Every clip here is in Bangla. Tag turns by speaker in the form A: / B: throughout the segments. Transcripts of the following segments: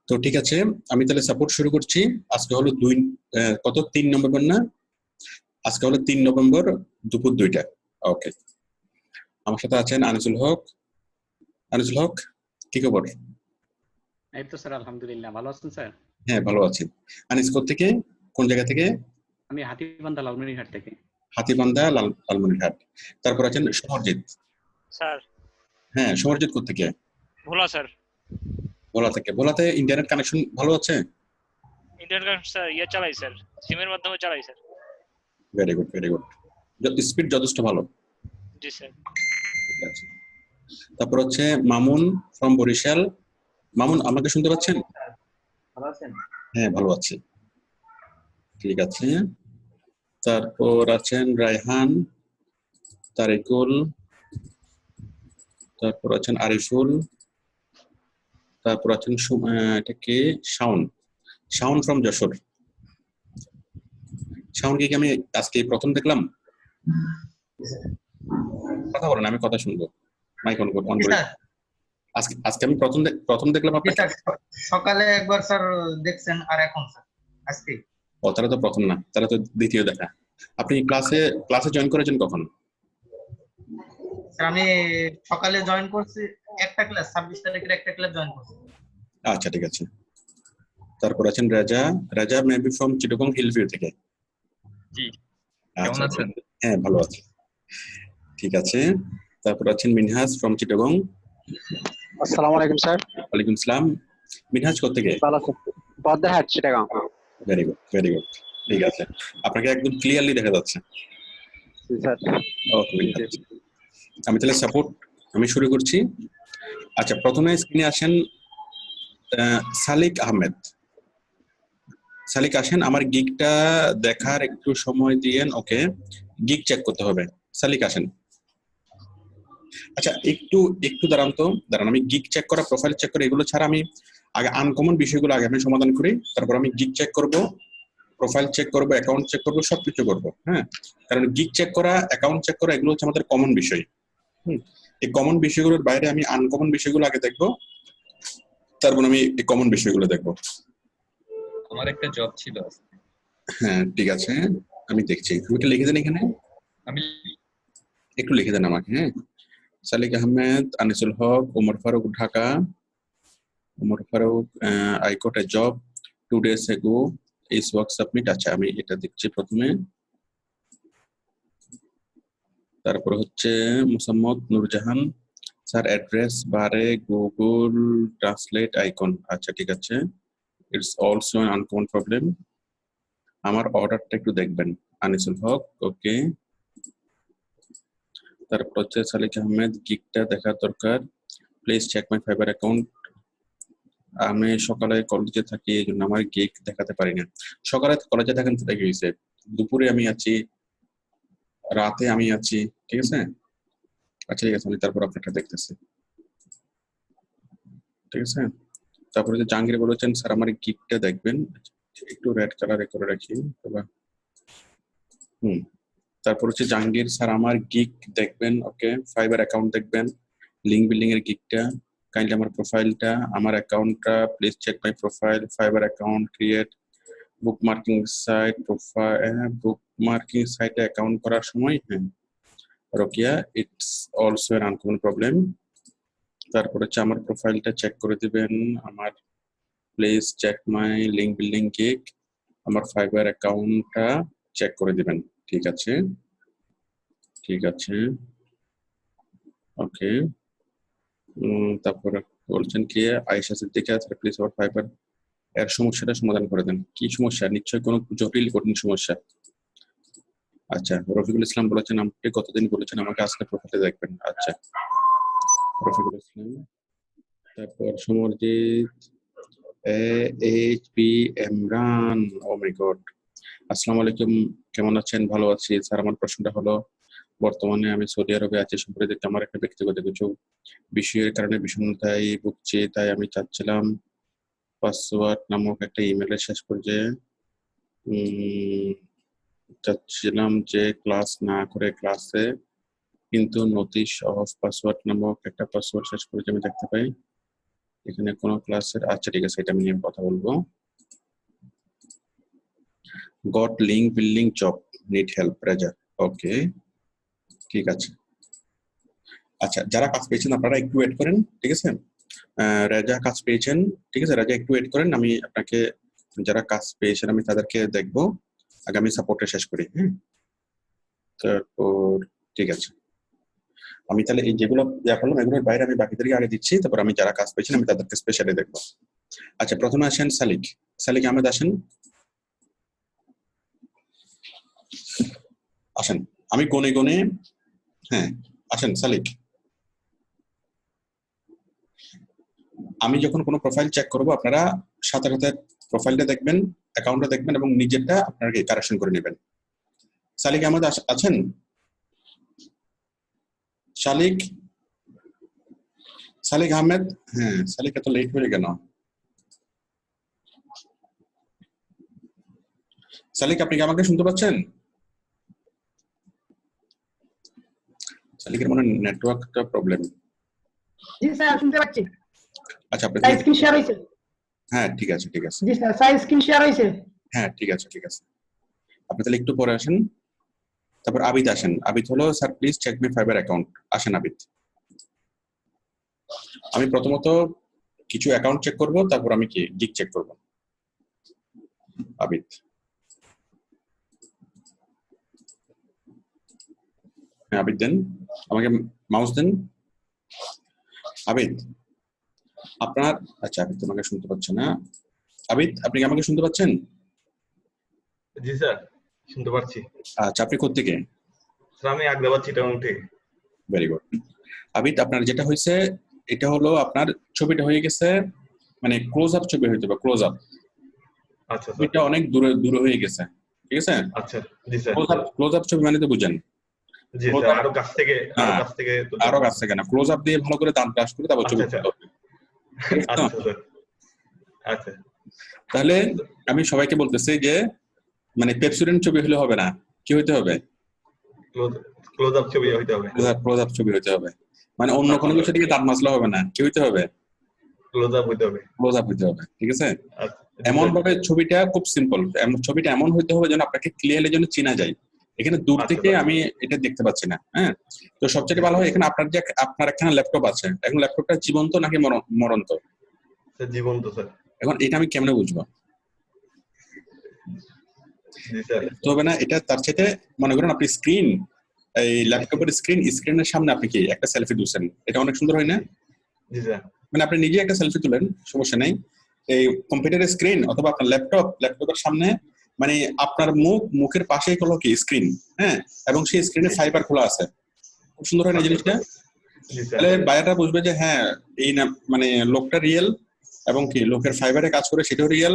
A: তো ঠিক আছে, আমি তাহলে সাপোর্ট শুরু করছি। আজকে হলো কত 3 নভেম্বর না? আজকে হলো 3 নভেম্বর দুপুর 2টা। ওকে, আমার সাথে আছেন আনিসুল হক। আনিসুল হক, কি খবর?
B: এই তো স্যার, আলহামদুলিল্লাহ। ভালো আছেন স্যার?
A: হ্যাঁ, ভালো আছি। আনিস থেকে, কোন জায়গা থেকে?
B: আমি হাতিবান্ধা লালমনিরহাট থেকে।
A: হাতিবান্ধা লালমনিরহাট। তারপর আছেন সমরজিৎ।
C: স্যার
A: হ্যাঁ, সমরজিৎ থেকে?
C: ভোলা স্যার।
A: ভোলা থেকে। ভোলাতে ইন্টারনেট কানেকশন ভালো আছে?
C: ইন্টারনেট কানেকশন স্যার চালাই স্যার, সিমের মাধ্যমে চালাই sir.
A: Very good, very good. Speed যথেষ্ট ভালো।
C: জি স্যার।
A: ঠিক আছে। তারপর হচ্ছে মামুন ফ্রম বরিশাল। মামুন, আমাকে শুনতে পাচ্ছেন?
D: ভালো আছেন?
A: হ্যাঁ, ভালো আছি। ঠিক আছে। তারপর আছেন রায়হান, তারিকুল, তারপর আছেন আরিফুল, তারপর আছেন এটা কে, শাওন। শাওন ফ্রম যশোর। শাওনকে কি আমি আজকে প্রথম দেখলাম? কথা বলেন, আমি কথা শুনবো। মাইক অন করে। আজকে আমি প্রথম দেখলাম আপনাকে।
D: সকালে একবার স্যার দেখছেন, আর এখন স্যার আজকে।
A: ও, তারা তো প্রথম না, তারা তো দ্বিতীয় দেখা। আপনি ক্লাসে জয়েন করেছেন কখন?
D: স্যার আমি সকালে জয়েন করছি, একটা ক্লাস 26 তারিখের একটা ক্লাস জয়েন করছি।
A: আচ্ছা, ঠিক আছে। তারপর আছেন রাজা। রাজা মেবি ফ্রম চিটাগং হিলভিউ থেকে।
E: জি, কেমন আছেন?
A: হ্যাঁ, ভালো আছি। ঠিক আছে। তারপর আছেন মিনহাজ ফ্রম চিটাগং।
F: আসসালামু আলাইকুম স্যার।
A: ওয়ালাইকুম সালাম। মিনহাজ থেকে?
F: ভালো আছেন? Baddarhat, Chittagong.
A: Very good, very good. ঠিক আছে, আপনাকে একদম ক্লিয়ারলি দেখা যাচ্ছে।
F: স্যার
A: ওকে, আমি তাহলে আমি শুরু করছি। আচ্ছা, প্রথমে স্ক্রিনে আসেন সালিক আহমেদ। সালিক আসেন, আমার গিগটা দেখার একটু সময় দিয়েন। ওকে, গিগ চেক করতে হবে। সালিক আসেন। আচ্ছা, একটু দাঁড়ান, আমি গিগ চেক করা, প্রোফাইল চেক করা, এগুলো ছাড়া আমি আগে আনকমন বিষয়গুলো আগে আমি সমাধান করি। তারপর আমি গিগ চেক করব, প্রোফাইল চেক করব, অ্যাকাউন্ট চেক করব, সবকিছু করব। হ্যাঁ, কারণ গিগ চেক করা, অ্যাকাউন্ট চেক করা, এগুলো হচ্ছে আমাদের কমন বিষয়। এই কমন বিষয়গুলোর বাইরে আমি আনকমন বিষয়গুলো আগে দেখবো, তারপর আমি এই কমন বিষয়গুলো দেখবো।
E: আমার একটা জব ছিল।
A: হ্যাঁ, ঠিক আছে, আমি দেখছি। তুমি একটু লিখে দেন এখানে,
E: আমি
A: একটু লিখে দেন আমাকে। হ্যাঁ, Salik Ahmed, Anisul Haque, Omar Faruk, Dhaka. Omar Faruk, I got a job 2 days ago, is work submit। আচ্ছা, আমি এটা দেখছি প্রথমে। তারপর হচ্ছে মুসাম্মদ নুরজাহান, স্যার অ্যাড্রেস বারে গুগল ট্রান্সলেট আইকন। আচ্ছা, ঠিক আছে। It's also an uncommon problem. আমার অর্ডারটা একটু দেখবেন। আনিসুল হক, ওকে। তারপর হচ্ছে সালিক আহমেদ, গিগটা দেখার দরকার, please check my Fiverr account. আমি সকালে কলেজে থাকি, এই জন্য আমার গিগ দেখাতে পারি না। সকালে কলেজে থাকেন তো দেখে গেছে, দুপুরে আমি আছি, রাতে আমি আছি। ঠিক আছে। আচ্ছা, ঠিক আছে, আমি তারপর আপনারটা দেখতেছি। ঠিক আছে। তারপরে যে জাহাঙ্গীর বলেছেন, স্যার আমার গিগটা দেখবেন, একটু রেড কালারে করে রাখি। তারপর হচ্ছে জাহাঙ্গীর, স্যার আমার গিগ দেখবেন। ওকে, ফাইবার অ্যাকাউন্ট দেখবেন, লিঙ্ক বিল্ডিং এর গিগটা, কাইন্ডলি আমার প্রোফাইলটা, আমার অ্যাকাউন্টটা, please check my profile, Fiverr account, create bookmarking site, profile bookmarking সাইটে অ্যাকাউন্ট করার সময়। হ্যাঁ, Rokeya, it's also an uncommon problem. তারপর হচ্ছে আমার প্রোফাইলটা চেক করে দিবেন, আমার please check my link building gig, আমার ফাইবার অ্যাকাউন্টটা চেক করে দিবেন। ঠিক আছে, ঠিক আছে, ওকে। তারপরে বলছেন কি, আয়েশা সিদ্দিকা, প্লিজ আমার ফাইবার এর সমস্যাটা সমাধান করে দেন। কি সমস্যা? নিশ্চয়ই কোনো জটিল কঠিন সমস্যা। আচ্ছা, রফিকুল ইসলাম বলেছেন, আপনি কতদিন বলেছেন আমাকে আজকে প্রোফাইলে দেখবেন। আচ্ছা, রফিকুল ইসলাম। তারপর Samarjit, HP Imran, O my god. আসসালামু আলাইকুম, কেমন আছেন? ভালো আছি স্যার। আমার প্রশ্নটা হলো, বর্তমানে আমি সৌদি আরবে আছি, সম্প্রতি আমার একটা ব্যক্তিগত কিছু বিষয়ের কারণে বিষণ্ণতায় ভুগছি, তাই আমি চাচ্ছিলাম পাসওয়ার্ড নামক একটা ইমেলের শেষ পর্যায়ে চাচ্ছিলাম যে ক্লাস না করে ক্লাসে কিন্তু নোটিশ অফ পাসওয়ার্ড নামক একটা পাসওয়ার্ড শেষ পর্যায়ে আমি দেখতে পাই। এখানে কোনো ক্লাসের, আচ্ছা ঠিক আছে, এটা আমি নিয়ে কথা বলবো। Got link building job, need help, Reza. Okay, ঠিক আছে। আচ্ছা, যারা কাজ পেয়েছেন আপনারা একটু ওয়েট করেন, ঠিক আছে। রেজা কাজ পেয়েছেন, ঠিক আছে, রেজা একটু ওয়েট করেন, আমি আপনাকে যারা কাজ পেয়েছেন আমি তাদেরকে দেখবো, আগে আমি সাপোর্টে শেষ করি। হ্যাঁ, তারপর ঠিক আছে, আমি তাহলে এই যেগুলো ইয়া করলাম এগুলোর বাইরে আমি বাকিদেরকে আগে দিচ্ছি, তারপর আমি যারা কাজ পেয়েছেন আমি তাদেরকে স্পেশালি দেখবো। আচ্ছা, প্রথমে আসেন সালিক, সালিক আহমেদ আসেন, আসেন, আমি গনে গনে, হ্যাঁ আসেন সালিক। আমি যখন কোনো প্রোফাইল চেক করব আপনারা সাথে সাথে প্রোফাইলটা দেখবেন, অ্যাকাউন্টটা দেখবেন এবং নিজেরটা আপনারা কারেকশন করে নেবেন। সালিক আহমেদ আছেন? শালিক, সালিক আহমেদ, হ্যাঁ সালিক এত লেট হয়ে গেল। সালিক আপনি কি আমাকে শুনতে পাচ্ছেন? সালিকের মনে নেটওয়ার্কটা প্রবলেম।
G: জি স্যার শুনতে পাচ্ছি।
A: আচ্ছা, আপনি
G: স্যার স্ক্রিন শেয়ার হয়েছে।
A: হ্যাঁ ঠিক আছে ঠিক আছে।
G: জি স্যার, স্যার স্ক্রিন শেয়ার হয়েছে।
A: হ্যাঁ ঠিক আছে ঠিক আছে, আপনি তাহলে একটু পরে আসেন। তারপর আবিদ আসেন, আবিদ হলো sir please check my Fiverr account. আসেন আবিদ। আমি প্রথমত কিছু অ্যাকাউন্ট চেক করব, তারপর আমি কি গিগ চেক করব। আবিদ, হ্যাঁ আবিদ দেন, আমাকে মাউস দেন। আবিদ আপনার, আচ্ছা আবিদ তোমাকে শুনতে পাচ্ছে না। আবিদ আপনি কি আমাকে শুনতে পাচ্ছেন?
H: জি স্যার, শুনতে পাচ্ছি।
A: আচ্ছা, আপনি কোত্থেকে?
H: স্যার আমি আগ্রাবাদ চিটাগাং থেকে।
A: Very good. আবিদ আপনার যেটা হয়েছে এটা হলো আপনার ছবিটা হয়ে গেছে, মানে ক্লোজ আপ ছবি হইতে হবে, ক্লোজ আপ।
H: আচ্ছা স্যার।
A: ছবিটা অনেক দূরে দূরে হয়ে গেছে, ঠিক আছে।
H: আচ্ছা জি স্যার।
A: ক্লোজ আপ ছবি মানে তো বুঝেন।
H: জি স্যার, আরো কাছ থেকে,
A: আরো কাছ থেকে না, ক্লোজ আপ দিয়ে ভালো করে দাঁত ব্রাশ করে তারপর ছবি
H: আচ্ছা
A: তুলতে হবে।
H: আচ্ছা স্যার। আচ্ছা,
A: তাহলে আমি সবাইকে বলতেছি যে মানে পেপসুডেন্ট ছবি হলে হবে না, কি হইতে হবে?
H: ক্লোজ আপ ছবি হইতে হবে।
A: ক্লোজ আপ ছবি হইতে হবে, মানে অন্য কোনো কিছু দিকে দাঁত মাজলে হবে না, কি হইতে হবে?
H: ক্লোজ আপ হইতে হবে।
A: ক্লোজ আপ হইতে হবে, ঠিক আছে।
H: আচ্ছা,
A: এমন ভাবে ছবিটা খুব সিম্পল, ছবিটা এমন হইতে হবে যেন আপনাকে ক্লিয়ারলি যেন চেনা যায়। এখানে দূর থেকে আমি এটা দেখতে পাচ্ছি না। হ্যাঁ, তো সবচেয়ে ভালো হয় এখানে আপনার যে আপনার এখানে ল্যাপটপ আছে, এখন ল্যাপটপটা জীবন্ত নাকি মরন্ত?
H: স্যার জীবন্ত স্যার।
A: এখন এটা আমি কেমনে বুঝবো?
H: জি স্যার।
A: তো হবে না এটা, তার সাথে মনে করেন আপনি স্ক্রিন, এই ল্যাপটপের স্ক্রিনের সামনে আপনি কি একটা সেলফি তুলছেন, এটা অনেক সুন্দর হয় না?
H: জি স্যার।
A: মানে আপনি নিজে একটা সেলফি তুলেন, সমস্যা নেই। এই কম্পিউটারের স্ক্রিন অথবা আপনার ল্যাপটপের সামনে, মানে আপনার মুখের পাশেই হলো কি স্ক্রিন, হ্যাঁ, এবং সেই স্ক্রিনে ফাইবার খোলা আছে, খুব সুন্দর হয় না জিনিসটা? তাহলে বায়ারটা বুঝবে যে হ্যাঁ এই না, মানে লোকটা রিয়েল, এবং কি লোকের ফাইবারে কাজ করে সেটাও রিয়েল,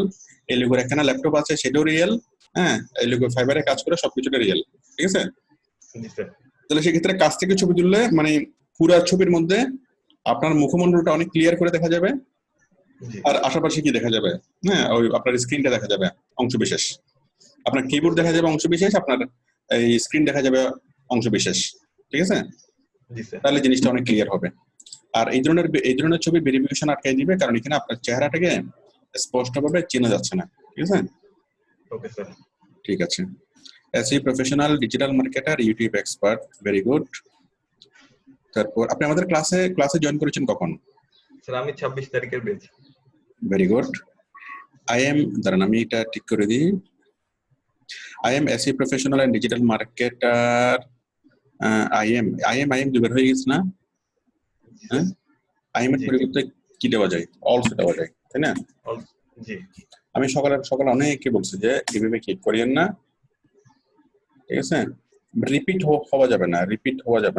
A: এই লোকের একখানা ল্যাপটপ আছে সেটাও রিয়েল, হ্যাঁ এই লোকের ফাইবারে কাজ করে সবকিছুটা রিয়েল, ঠিক আছে। তাহলে সেক্ষেত্রে কাছ থেকে ছবি তুললে মানে পুরো ছবির মধ্যে আপনার মুখমণ্ডলটা অনেক ক্লিয়ার করে দেখা যাবে, আর আশেপাশে কি দেখা যাবে, হ্যাঁ ওই আপনার স্ক্রিনটা দেখা যাবে অংশ বিশেষ, আপনার কিবোর্ড দেখা যাবে অংশ বিশেষ, আপনার এই স্ক্রিন দেখা যাবে অংশ বিশেষ, ঠিক আছে। তাহলে জিনিসটা অনেক ক্লিয়ার হবে। আর এই ধরনের ছবি ভেরিফিকেশন আটকাই দিবে, কারণ এখানে আপনার চেহারাটাকে স্পষ্টভাবে চেনা যাচ্ছে না, ঠিক আছে।
H: Okay sir.
A: ঠিক আছে। SE professional digital marketer, YouTube expert, very good. তারপর আপনি আমাদের ক্লাসে জয়েন করেছেন কখন?
H: স্যার আমি 26 তারিখের ব্যাচ।
A: Very good. দাঁড়ান আমি এটা ঠিক করে দিই। I am SE professional and digital marketer. I am দুবার হয়ে গেছে না? হ্যাঁ, I am এর পরিবর্তে কি দেওয়া যায়? অলসো দেওয়া যায়, তাই না?
H: জি। আমি
A: সকালে অনেককে বলছি যে এইভাবে কি করিয়েন না, ঠিক আছে। রিপিট হওয়া যাবে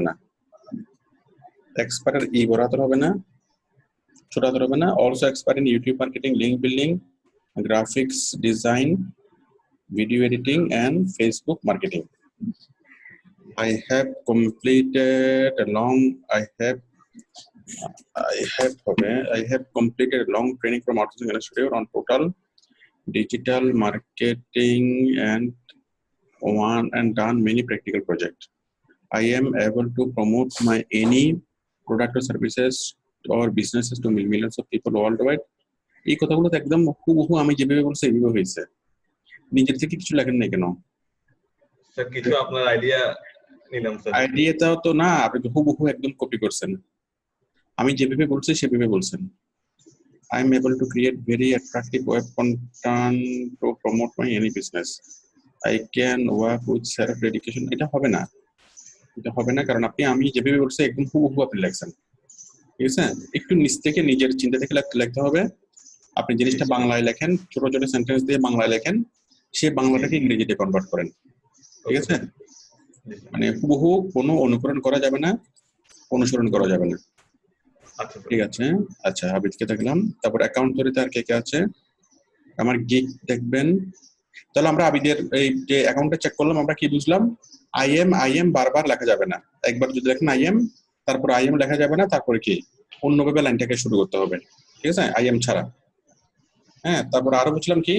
A: না, এক্সপার্টের ই বরাতে হবে না, ছোট হাতের হবে না। Also expert in YouTube marketing, link building, graphics design, video editing and Facebook marketing. I have completed a long training from Outsourcing Institute on total digital marketing and done many practical projects. I am able to promote my any product or services or businesses to millions of people worldwide. এই কথাগুলো তো একদম হুবহু আমি যেভাবে বলছি এইভাবে হয়েছে, নিজের থেকে কিছু লেখেন নাই কেন?
H: স্যার কিছু আপনার আইডিয়া নিলাম স্যার।
A: আইডিয়াটাও তো না, আপনি তো হুবহু একদম কপি করছেন, আমি যেভাবে বলছি সেভাবে বলছেন। I am able to create very attractive web content to promote my any business. I can work with self dedication. এটা হবে না, এটা হবে না, কারণ আপনি আমি যেভাবে বলছি একদম হুবহু আপনি লিখছেন, ঠিক আছে? একটু নিচ থেকে নিজের চিন্তা থেকে লিখতে হবে। আপনি জিনিসটা বাংলায় লেখেন, ছোট ছোট সেন্টেন্স দিয়ে বাংলায় লেখেন, সে বাংলাটাকে ইংরেজিতে কনভার্ট করেন, ঠিক আছে? মানে হুবহু কোনো অনুকরণ করা যাবে না, অনুসরণ করা যাবে না,
H: আচ্ছা স্যার।
A: ঠিক আছে? আচ্ছা, হাবিবকে দেখলাম, তারপর অ্যাকাউন্ট ধরে তার কে কে আছে? আমার গিগ দেখবেন। তাহলে আমরা আবিদের এই যে অ্যাকাউন্টটা চেক করলাম, আমরা কি বুঝলাম? আই এম বারবার লেখা যাবে না, একবার যদি দেখেন আই এম, তারপর আই এম লেখা যাবে না, তারপরে কি অন্যভাবে লাইনটাকে শুরু করতে হবে, ঠিক আছে? আই এম ছাড়া। হ্যাঁ, তারপর আরো বুঝলাম কি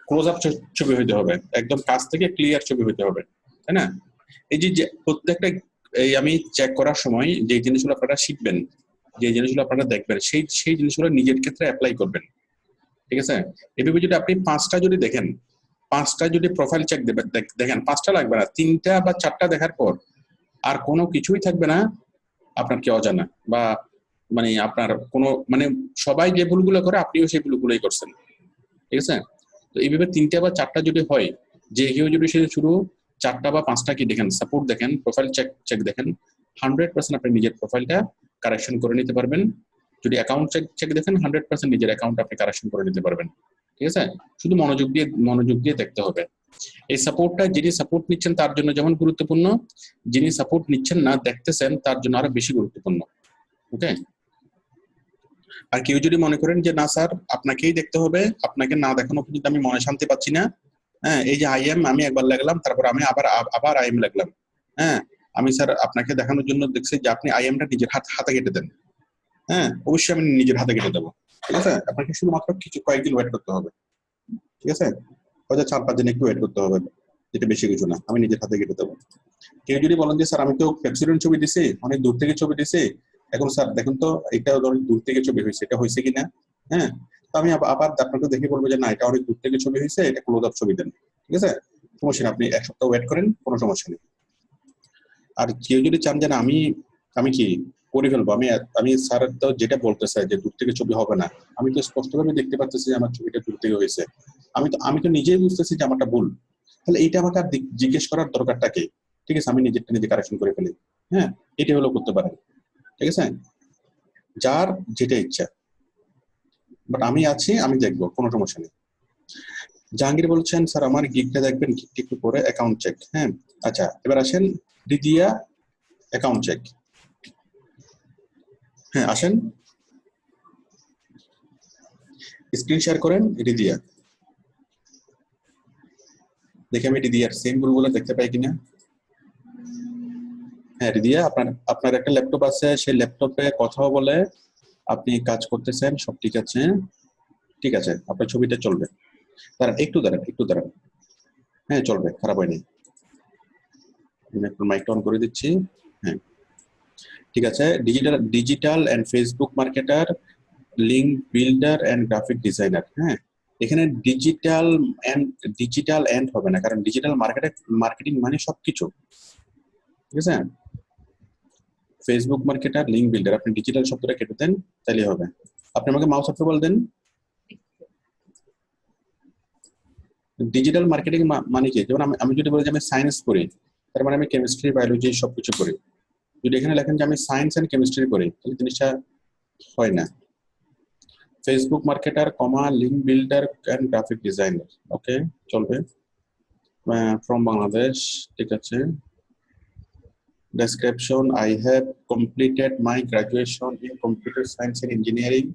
A: ক্লোজ আপ ছবি হইতে হবে, একদম কাছ থেকে ক্লিয়ার ছবি হইতে হবে, তাই না? এই যে প্রত্যেকটা এই আমি চেক করার সময় যে জিনিসগুলো আপনারা শিখবেন, যে জিনিসগুলো আপনারা দেখবেন, সেই জিনিসগুলো নিজের ক্ষেত্রে অ্যাপ্লাই করবেন, ঠিক আছে? এভাবে যদি আপনি 5টা যদি দেখেন, 5টা যদি প্রোফাইল চেক দেখেন, 5টা লাগবে না, 3টা বা 4টা দেখার পর আর কোনো কিছুই থাকবে না আপনার কি অজানা, বা মানে আপনার কোনো মানে সবাই যে ভুলগুলো করে আপনিও সেই ভুলগুলোই করছেন, ঠিক আছে? তো এইভাবে 3টা বা 4টা যদি হয়, যে কেউ যদি সে শুরু 4টা বা 5টা কি দেখেন, সাপোর্ট দেখেন, প্রোফাইল চেক দেখেন, 100% আপনি নিজের প্রোফাইলটা কারেকশন করে নিতে পারবেন। যদি অ্যাকাউন্ট চেক দেখেন, 100% নিজের অ্যাকাউন্ট আপনি কারেকশন করে নিতে পারবেন, ঠিক আছে? শুধু মনোযোগ দিয়ে দেখতে হবে। এই সাপোর্টটা যিনি সাপোর্ট নিচ্ছেন তার জন্য যেমন গুরুত্বপূর্ণ, যিনি সাপোর্ট নিচ্ছেন না দেখতেছেন তার জন্য আরো বেশি গুরুত্বপূর্ণ, ওকে? আর কেউ যদি মনে করেন যে না স্যার আপনাকেই দেখতে হবে, আপনাকে না দেখানো পর্যন্ত আমি মনে শান্তি পাচ্ছি না, হ্যাঁ, এই যে আই এম আমি একবার লাগলাম, তারপর আমি আবার আই এম লাগলাম, হ্যাঁ, আমি স্যার আপনাকে দেখানোর জন্য দেখছি যে আপনি আই এমটা নিজের হাতে কেটে দেন, হ্যাঁ, অবশ্যই আমি নিজের হাতে কেটে দেবো, ঠিক আছে? আপনাকে শুধুমাত্র কয়েকদিন ওয়েট করতে হবে, ঠিক আছে? হয়তো 4-5 দিন একটু ওয়েট করতে হবে, যেটা বেশি কিছু না, আমি নিজের হাতে কেটে দেবো। কেউ যদি বলেন যে স্যার আমি তো পেপসিডেন্ট ছবি দিছি, অনেক দূর থেকে ছবি দিছি, এখন স্যার দেখুন তো এটা অনেক দূর থেকে ছবি হয়েছে, এটা হয়েছে কিনা, হ্যাঁ, তো আমি আবার আপনাকে দেখে বলবো যে না এটা অনেক দূর থেকে ছবি হয়েছে, এটা ক্লোজ আপ ছবি দেন, ঠিক আছে? সমস্যা নেই, আপনি 1 সপ্তাহ ওয়েট করেন, কোনো সমস্যা নেই। আর কেউ যদি চান যে না আমি কি করে ফেলবো, আমি স্যার তো যেটা বলতে চাই যে দূর থেকে ছবি হবে না, আমি তো স্পষ্টভাবে দেখতে পাচ্ছি যে আমার ছবিটা দূর থেকে হয়েছে, আমি তো নিজেই বুঝতেছি যে আমারটা ভুল, তাহলে এইটা আমাকে আর জিজ্ঞেস করার দরকারটা কি? ঠিক আছে, আমি নিজেরটা নিজে কারেকশন করে ফেলি, হ্যাঁ, এটা হলো করতে পারেন, ঠিক আছে? যার যেটা ইচ্ছা, বাট আমি আছি, আমি দেখবো, কোনো সমস্যা নেই। জাহাঙ্গীর বলছেন স্যার আমার গিগটা দেখবেন, গিগটা একটু পরে অ্যাকাউন্ট চেক, হ্যাঁ, আচ্ছা এবার আসেন রিদিয়া অ্যাকাউন্ট চেক, হ্যাঁ আসেন স্ক্রিন শেয়ার করেন রিদিয়া, দেখি আমি রিদিয়ার সেম ভুলগুলো দেখতে পাই কিনা। হ্যাঁ রিদিয়া, আপনার একটা ল্যাপটপ আছে, সেই ল্যাপটপে কথাও বলে আপনি কাজ করতেছেন, সব ঠিক আছে, ঠিক আছে, আপনার ছবিটা চলবে, একটু দাঁড়ান, হ্যাঁ চলবে, খারাপ হয়নি, আমি একটু মাইকটা অন করে দিচ্ছি, হ্যাঁ ঠিক আছে। Digital and Facebook marketer, link builder and graphic designer, হ্যাঁ, এখানে ডিজিটাল এন্ড হবে না, কারণ ডিজিটাল মার্কেটিং মানে সবকিছু, ঠিক আছে? ফেসবুক মার্কেটার, লিঙ্ক বিল্ডার, আপনি ডিজিটাল শব্দটা কেটে দেন, তাহলে হবে। আপনি আমাকে মাউস অ্যাপ্রুভাল দেন। ডিজিটাল মার্কেটিং মানে কি? যেমন আমি যদি বলি যে আমি সায়েন্স পড়ি, তার মানে আমি কেমিস্ট্রি, বায়োলজি সবকিছু পড়ি। যদি এখানে লেখেন যে আমি সায়েন্স এন্ড কেমিস্ট্রি পড়ি, তাহলে জিনিসটা হয় না। Facebook marketer, link builder and graphic designer, okay চলবে, ফ্রম বাংলাদেশ, ঠিক আছে। Description, I have completed my graduation in computer science and engineering,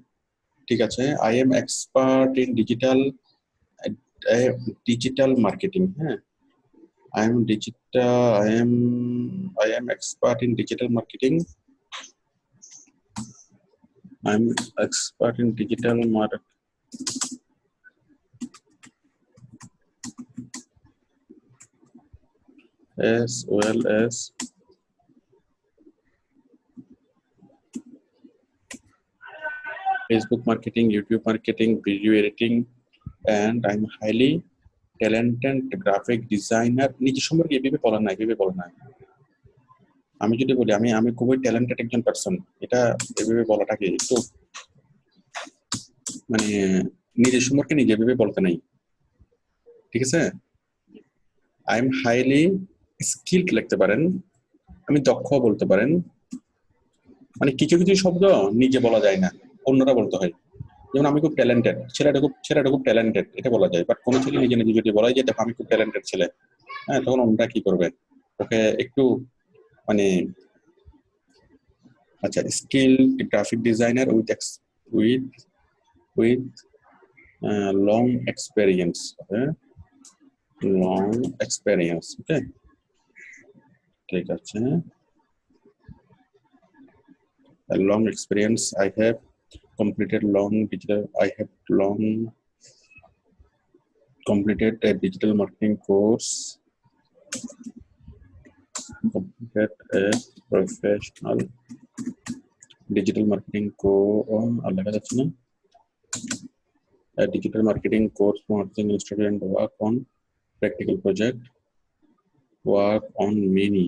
A: ঠিক আছে। I am expert in digital marketing, হ্যাঁ, I am expert in digital marketing, I'm expert in digital marketing, as well as Facebook marketing, YouTube marketing, video editing, and I'm highly talented graphic designer. নিজে সম্পর্কে এভাবে বলা নাই। আমি যদি বলি আমি খুবই ট্যালেন্টেড একজন পারসন, এটা এভাবে বলাটা কি একটু মানে নিজের সম্পর্কে নিজে এভাবে বলতে নাই, ঠিক আছে? আই এম হাইলি স্কিলড লিখতে পারেন, আমি দক্ষ বলতে পারেন, মানে কিছু কিছু শব্দ নিজে বলা যায় না, অন্যরা বলতে হয়। যেমন আমি খুব ট্যালেন্টেড, ছেলেটা খুব ট্যালেন্টেড, এটা বলা যায়। বাট কোনো ছেলে নিজে নিজে যদি বলা যায় দেখো আমি খুব ট্যালেন্টেড ছেলে, হ্যাঁ, তখন অন্যরা কি করবে? ওকে একটু মানে আচ্ছা, skill graphic designer with long experience, okay, ঠিক আছে। long experience, I have completed a digital marketing course, completed a professional digital marketing course, a digital marketing course marketing instructor, and work on practical project, work on many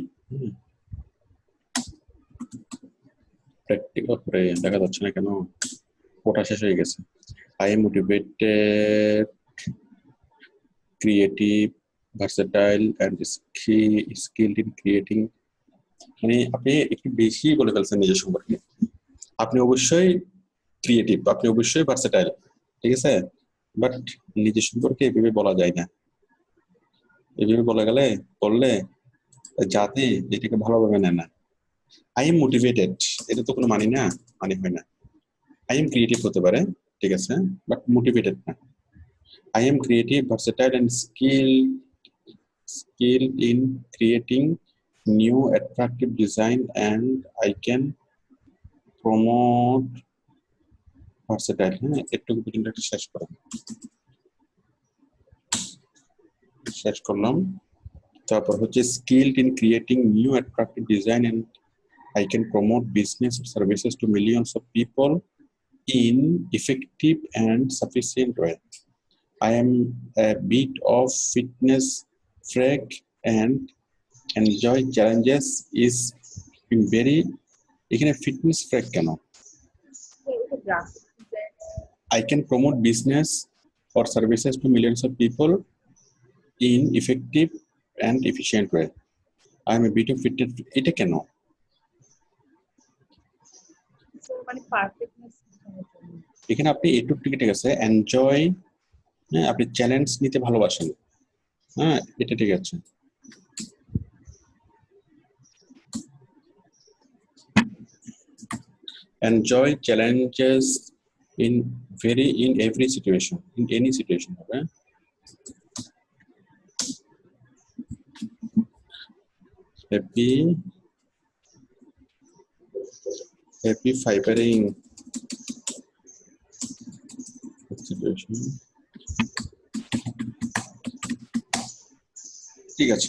A: practical দেখা যাচ্ছে না কেন, ওটা শেষ হয়ে গেছে। I am motivated, creative, versatile and skilled in creating। মানে আপনি একটু বেশি বলে ফেলছেন নিজের সম্পর্কে। আপনি অবশ্যই ক্রিয়েটিভ, আপনি অবশ্যই ভার্সেটাইল, ঠিক আছে, বাট নিজের সম্পর্কে এভাবে বলা যায় না। এভাবে বললে যাতে এটাকে ভালোভাবে নেয় না। আই এম মোটিভেটেড, এটা তো কোনো মানে হয় না। আই এম ক্রিয়েটিভ হতে পারে, ঠিক আছে, বাট মোটিভেটেড না। I am creative, versatile and skilled in creating new attractive design, and I can promote versatile। হ্যাঁ, একটু পর্যন্ত শেষ করলাম। তারপর হচ্ছে skilled in creating new attractive design, and I can promote business or services to millions of people in effective and sufficient way. I am a bit of fitness freak and enjoy challenges is in very এখানে fitness freak কেন? I can promote business or services to millions of people in effective and efficient way. I am a bit of fitness, এটা কেন? এখানে আপনি এটুক ঠিক আছে, এনজয়, হ্যাঁ, আপনি চ্যালেঞ্জ নিতে ভালোবাসেন, হ্যাঁ, এটা ঠিক আছে। Enjoy challenges in every situation, in any situation, okay? Happy fibering situation, ঠিক আছে।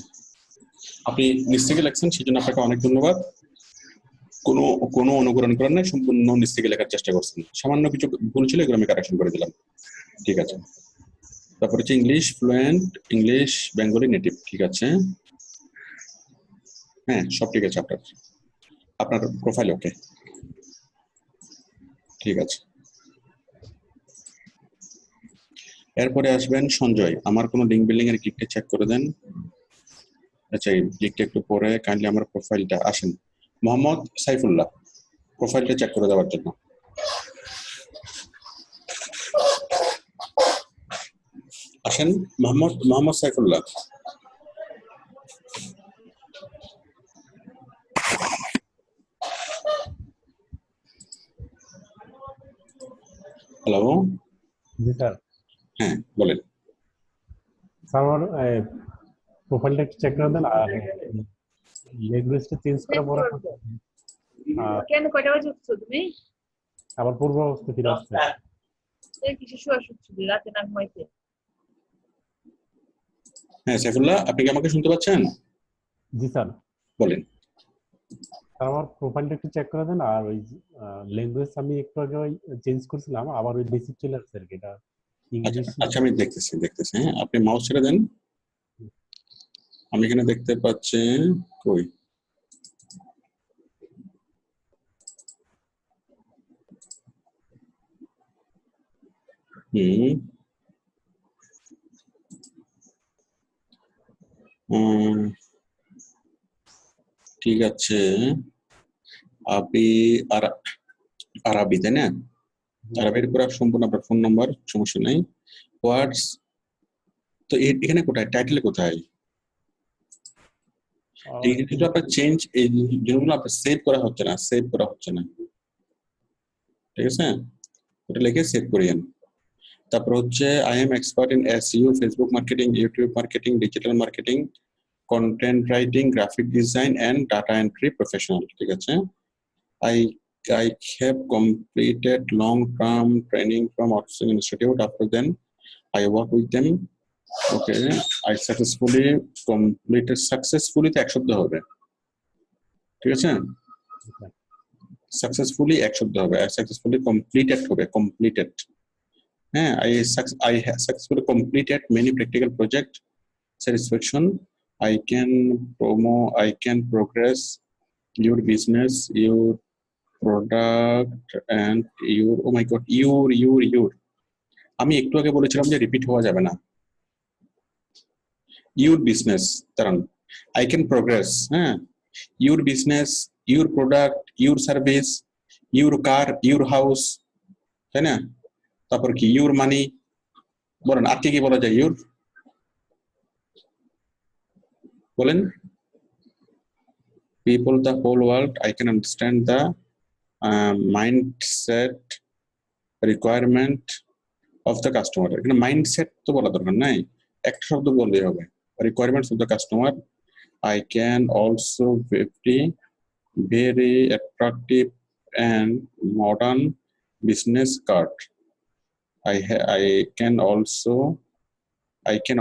A: আপনি নিজ থেকে লেখছেন, সেজন্য আপনাকে অনেক ধন্যবাদ। কোনো অনুকরণ করেন না, সম্পূর্ণ নিজ থেকে লেখার চেষ্টা করছেন। সামান্য কিছু ভুল ছিল, এগুলো আমি কারেকশন করে দিলাম, ঠিক আছে। তারপর হচ্ছে English fluent, English Bengali native, ঠিক আছে, হ্যাঁ, সব ঠিক আছে। আপনার প্রোফাইল ওকে, ঠিক আছে। এরপরে আসবেন সঞ্জয়। আমার কোনো লিঙ্ক বিল্ডিং এর গিকটা চেক করে দেন। আচ্ছা, এই গিকটা একটু পরে কাইন্ডলি আমার প্রোফাইলটা আসেন। মোহাম্মদ সাইফুল্লাহ, প্রোফাইলটা চেক করে দেওয়ার জন্য আসেন। মোহাম্মদ সাইফুল্লাহ, হ্যালো।
I: জি স্যার।
A: হ্যাঁ, বলেন।
I: স্যার আমার প্রোফাইলটা একটু চেক করে দেন, আর ল্যাঙ্গুয়েজটা চেঞ্জ করার পরে
J: কেন কয়টা বাজে উঠছো তুমি?
I: আবার পূর্ব অবস্থা ফিরে আসছে।
J: এই কিসে শুয়ে শুচ্ছি রাতে না ঘুমাইতে?
A: হ্যাঁ সাইফুল্লাহ, আপনি কি আমাকে শুনতে পাচ্ছেন?
I: জি স্যার।
A: বলেন।
I: স্যার আমার প্রোফাইলটা একটু চেক করে দেন, আর ওই ল্যাঙ্গুয়েজ আমি একটু আগে চেঞ্জ করছিলাম, আবার ওই বেসিক চলে আসছে আর কি, এটা
A: আচ্ছা
I: ইংলিশ।
A: আচ্ছা, আমি দেখতেছি। হ্যাঁ, আপনি মাউস ছেড়ে দেন। আমি এখানে দেখতে পাচ্ছি কই ঠিক আছে, আপনি আরবি তাই না? আরবির পুরো সম্পূর্ণ আপনার ফোন নাম্বার, সমস্যা নাই। হোয়াটস তো এখানে কোথায়, টাইটেল কোথায়? এই জিনিসগুলো আপনার চেঞ্জ, এই জিনিসগুলো আপনার সেভ করা হচ্ছে না, ঠিক আছে? ওটা লিখে সেভ করিয়েন। তারপর হচ্ছে I am expert in SEO, Facebook marketing, YouTube marketing, digital marketing, content writing, graphic design and data entry professional, ঠিক আছে? I have completed long-term training from Oxford Institute. After then, I work with them. Okay, I successfully completed. Successfully তো এক শব্দ হবে, ঠিক আছে? Successfully এক শব্দ হবে, আর successfully completed হবে, completed. হ্যাঁ, I have successfully completed many practical project. Satisfaction. I can progress your business, your product and your, oh my god, your আমি একটু আগে বলেছিলাম যে রিপিট হওয়া যাবে না। your business, কারণ I can progress, হ্যাঁ, your business, your product, your service, your car, your house, তাই না? তারপর কি your money, বলেন আর কি বলা যায়? your, বলেন people, the whole world, I can understand the mindset, requirement of the customer. এখানে মাইন্ডসেট তো বলা দরকার নাই, একটা শব্দ বললেই হবে, requirements of the customer. I can also very attractive and modern business card. I can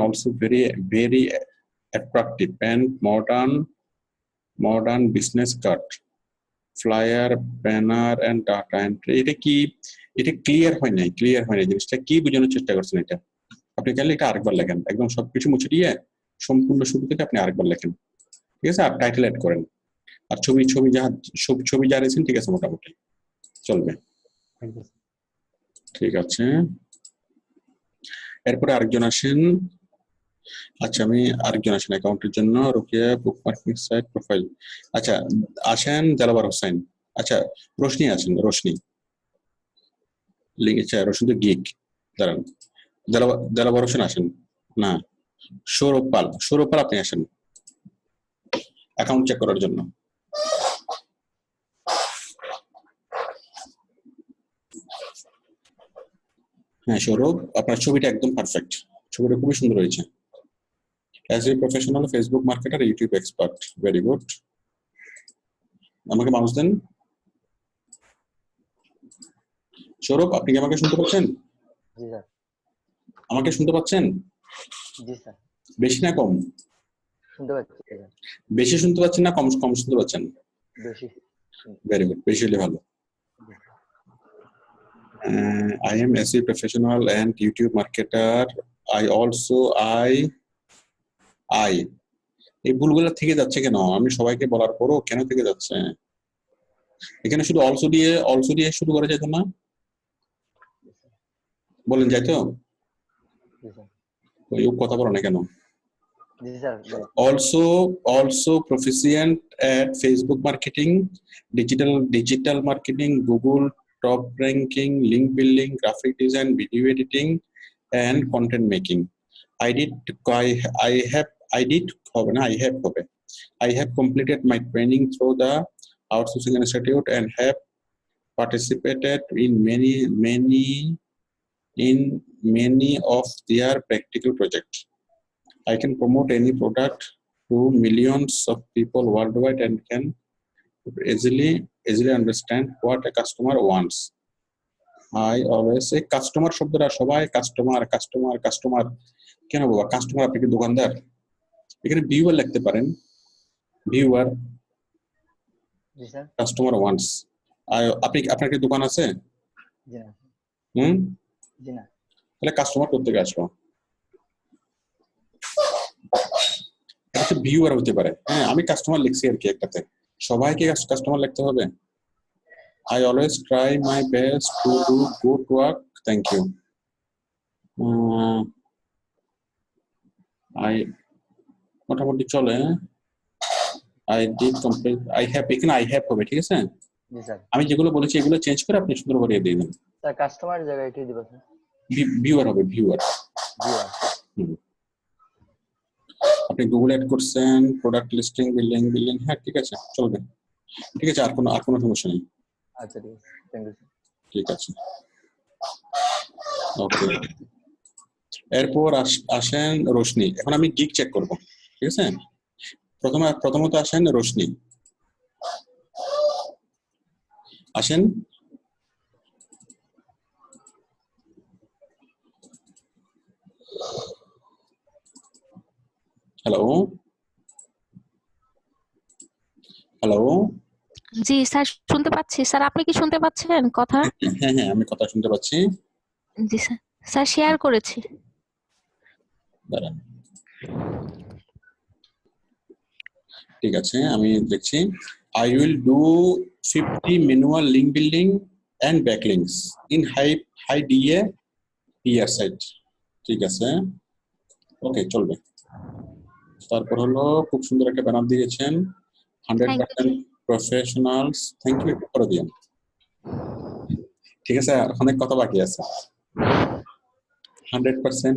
A: also very attractive and modern business card, flyer, banner and data entry. এটা ক্লিয়ার হয় নাই, জিনিসটা কি বোঝানোর চেষ্টা করছেন? এটা আপনি চাইলে এটা আরেকবার লেখেন, একদম সবকিছু মুছে দিয়ে সম্পূর্ণ শুরু থেকে আপনি আরেকবার লেখেন, ঠিক আছে? আর টাইটেল অ্যাড করেন, আর ছবি যা রেখেছেন, ঠিক আছে, মোটামুটি চলবে, ঠিক আছে? এরপরে আরেকজন আসেন। আচ্ছা, আমি আরেকজন আসেন অ্যাকাউন্টের জন্য, রোকেয়া বুক মার্কেটিং সাইট প্রোফাইল। আচ্ছা আসেন দেলাওয়ার হোসেন। আচ্ছা রোশনি আছেন, রোশনি লিখেছে, রোশনি তো গিক, দাঁড়ান, দেলাওয়ার হোসেন আসেন না, সৌরভ পাল আপনি আসেন অ্যাকাউন্ট চেক করার জন্য। হ্যাঁ সৌরভ, আপনার ছবিটা একদম পারফেক্ট, ছবিটা খুবই সুন্দর হয়েছে। As a professional Facebook marketer, YouTube expert, very good. আমাকে মাউস দেন। সৌরভ, আপনি কি আমাকে শুনতে পাচ্ছেন?
F: জি স্যার।
A: আমাকে শুনতে পাচ্ছেন?
F: জি স্যার।
A: বেশি না কম?
F: শুনতে পাচ্ছি।
A: বেশি শুনতে পাচ্ছেন না কম শুনতে পাচ্ছেন?
F: বেশি।
A: ভেরি গুড, বেশি হলে ভালো। I am SEO professional and YouTube marketer. এই ভুলগুলো থেকে যাচ্ছে কেন? আমি সবাইকে বলার পরও কেন থেকে যাচ্ছে? এখানে শুধু অলসো দিয়ে শুরু করা যেত না? বলেন যাইতো? ওই কথা বলো না কেন? Also proficient at Facebook marketing, digital marketing, Google top ranking, link building, graphic design, video editing, and content making. I have completed my training through the Outsourcing Institute and have participated in many of their practical projects. I can promote any product to millions of people worldwide and can easily understand what a customer wants. I always say customer শব্দটা সবাই কাস্টমার কেন বাবা? কাস্টমার আপনি কি দোকানদার? এখানে ভিউয়ার লিখতে পারেন, ভিউয়ার,
F: জি স্যার।
A: কাস্টমার ওয়ান্টস, আপনার কি দোকান আছে?
F: জি না। জি না।
A: তাহলে কাস্টমার কোথেকে আসলো? এটা হচ্ছে ভিউয়ার হতে পারে। হ্যাঁ, আমি কাস্টমার লিখছি আর কি একটাতে, সবাইকে কাস্টমার লিখতে হবে? I always try my best to do good work. Thank you. I মোটামুটি চলে। I did complete. I have, এখানে I have হবে, ঠিক আছে?
F: জি স্যার।
A: আমি যেগুলো বলেছি এগুলো চেঞ্জ করে আপনি সুন্দর করে দিয়ে দিন।
F: স্যার কাস্টমার জায়গায় কি দিব স্যার?
A: ভিউয়ার হবে, ভিউয়ার। আপনি গুগল অ্যাড করছেন, প্রোডাক্ট লিস্টিং, বিলিং, হ্যাঁ ঠিক আছে, চলবে। ঠিক আছে, আর কোনো সমস্যা নেই।
F: আচ্ছা ঠিক আছে, থ্যাংক ইউ স্যার।
A: ঠিক আছে, ওকে। এরপর আসেন রোশনি। এখন আমি গিগ চেক করব, ঠিক আছে? প্রথমত আসেন রোশনি, আসেন। Hello hello.
K: জি স্যার, শুনতে পাচ্ছি। স্যার আপনি কি শুনতে পাচ্ছেন কথা?
A: হ্যাঁ হ্যাঁ, আমি কথা শুনতে পাচ্ছি।
K: জি স্যার। স্যার শেয়ার করেছি।
A: দাঁড়ান, ঠিক আছে, আমি দেখছি। I will do 50 manual link building and backlinks in high DA PR site. ঠিক আছে, ওকে, চলবে। তারপর হলো খুব সুন্দর একটা ব্যানার দিয়েছেন, 100% প্রফেশনালস। থ্যাংক ইউ, একটু করে দিন। ঠিক আছে, আর অনেক কথা বাকি আছে। 100%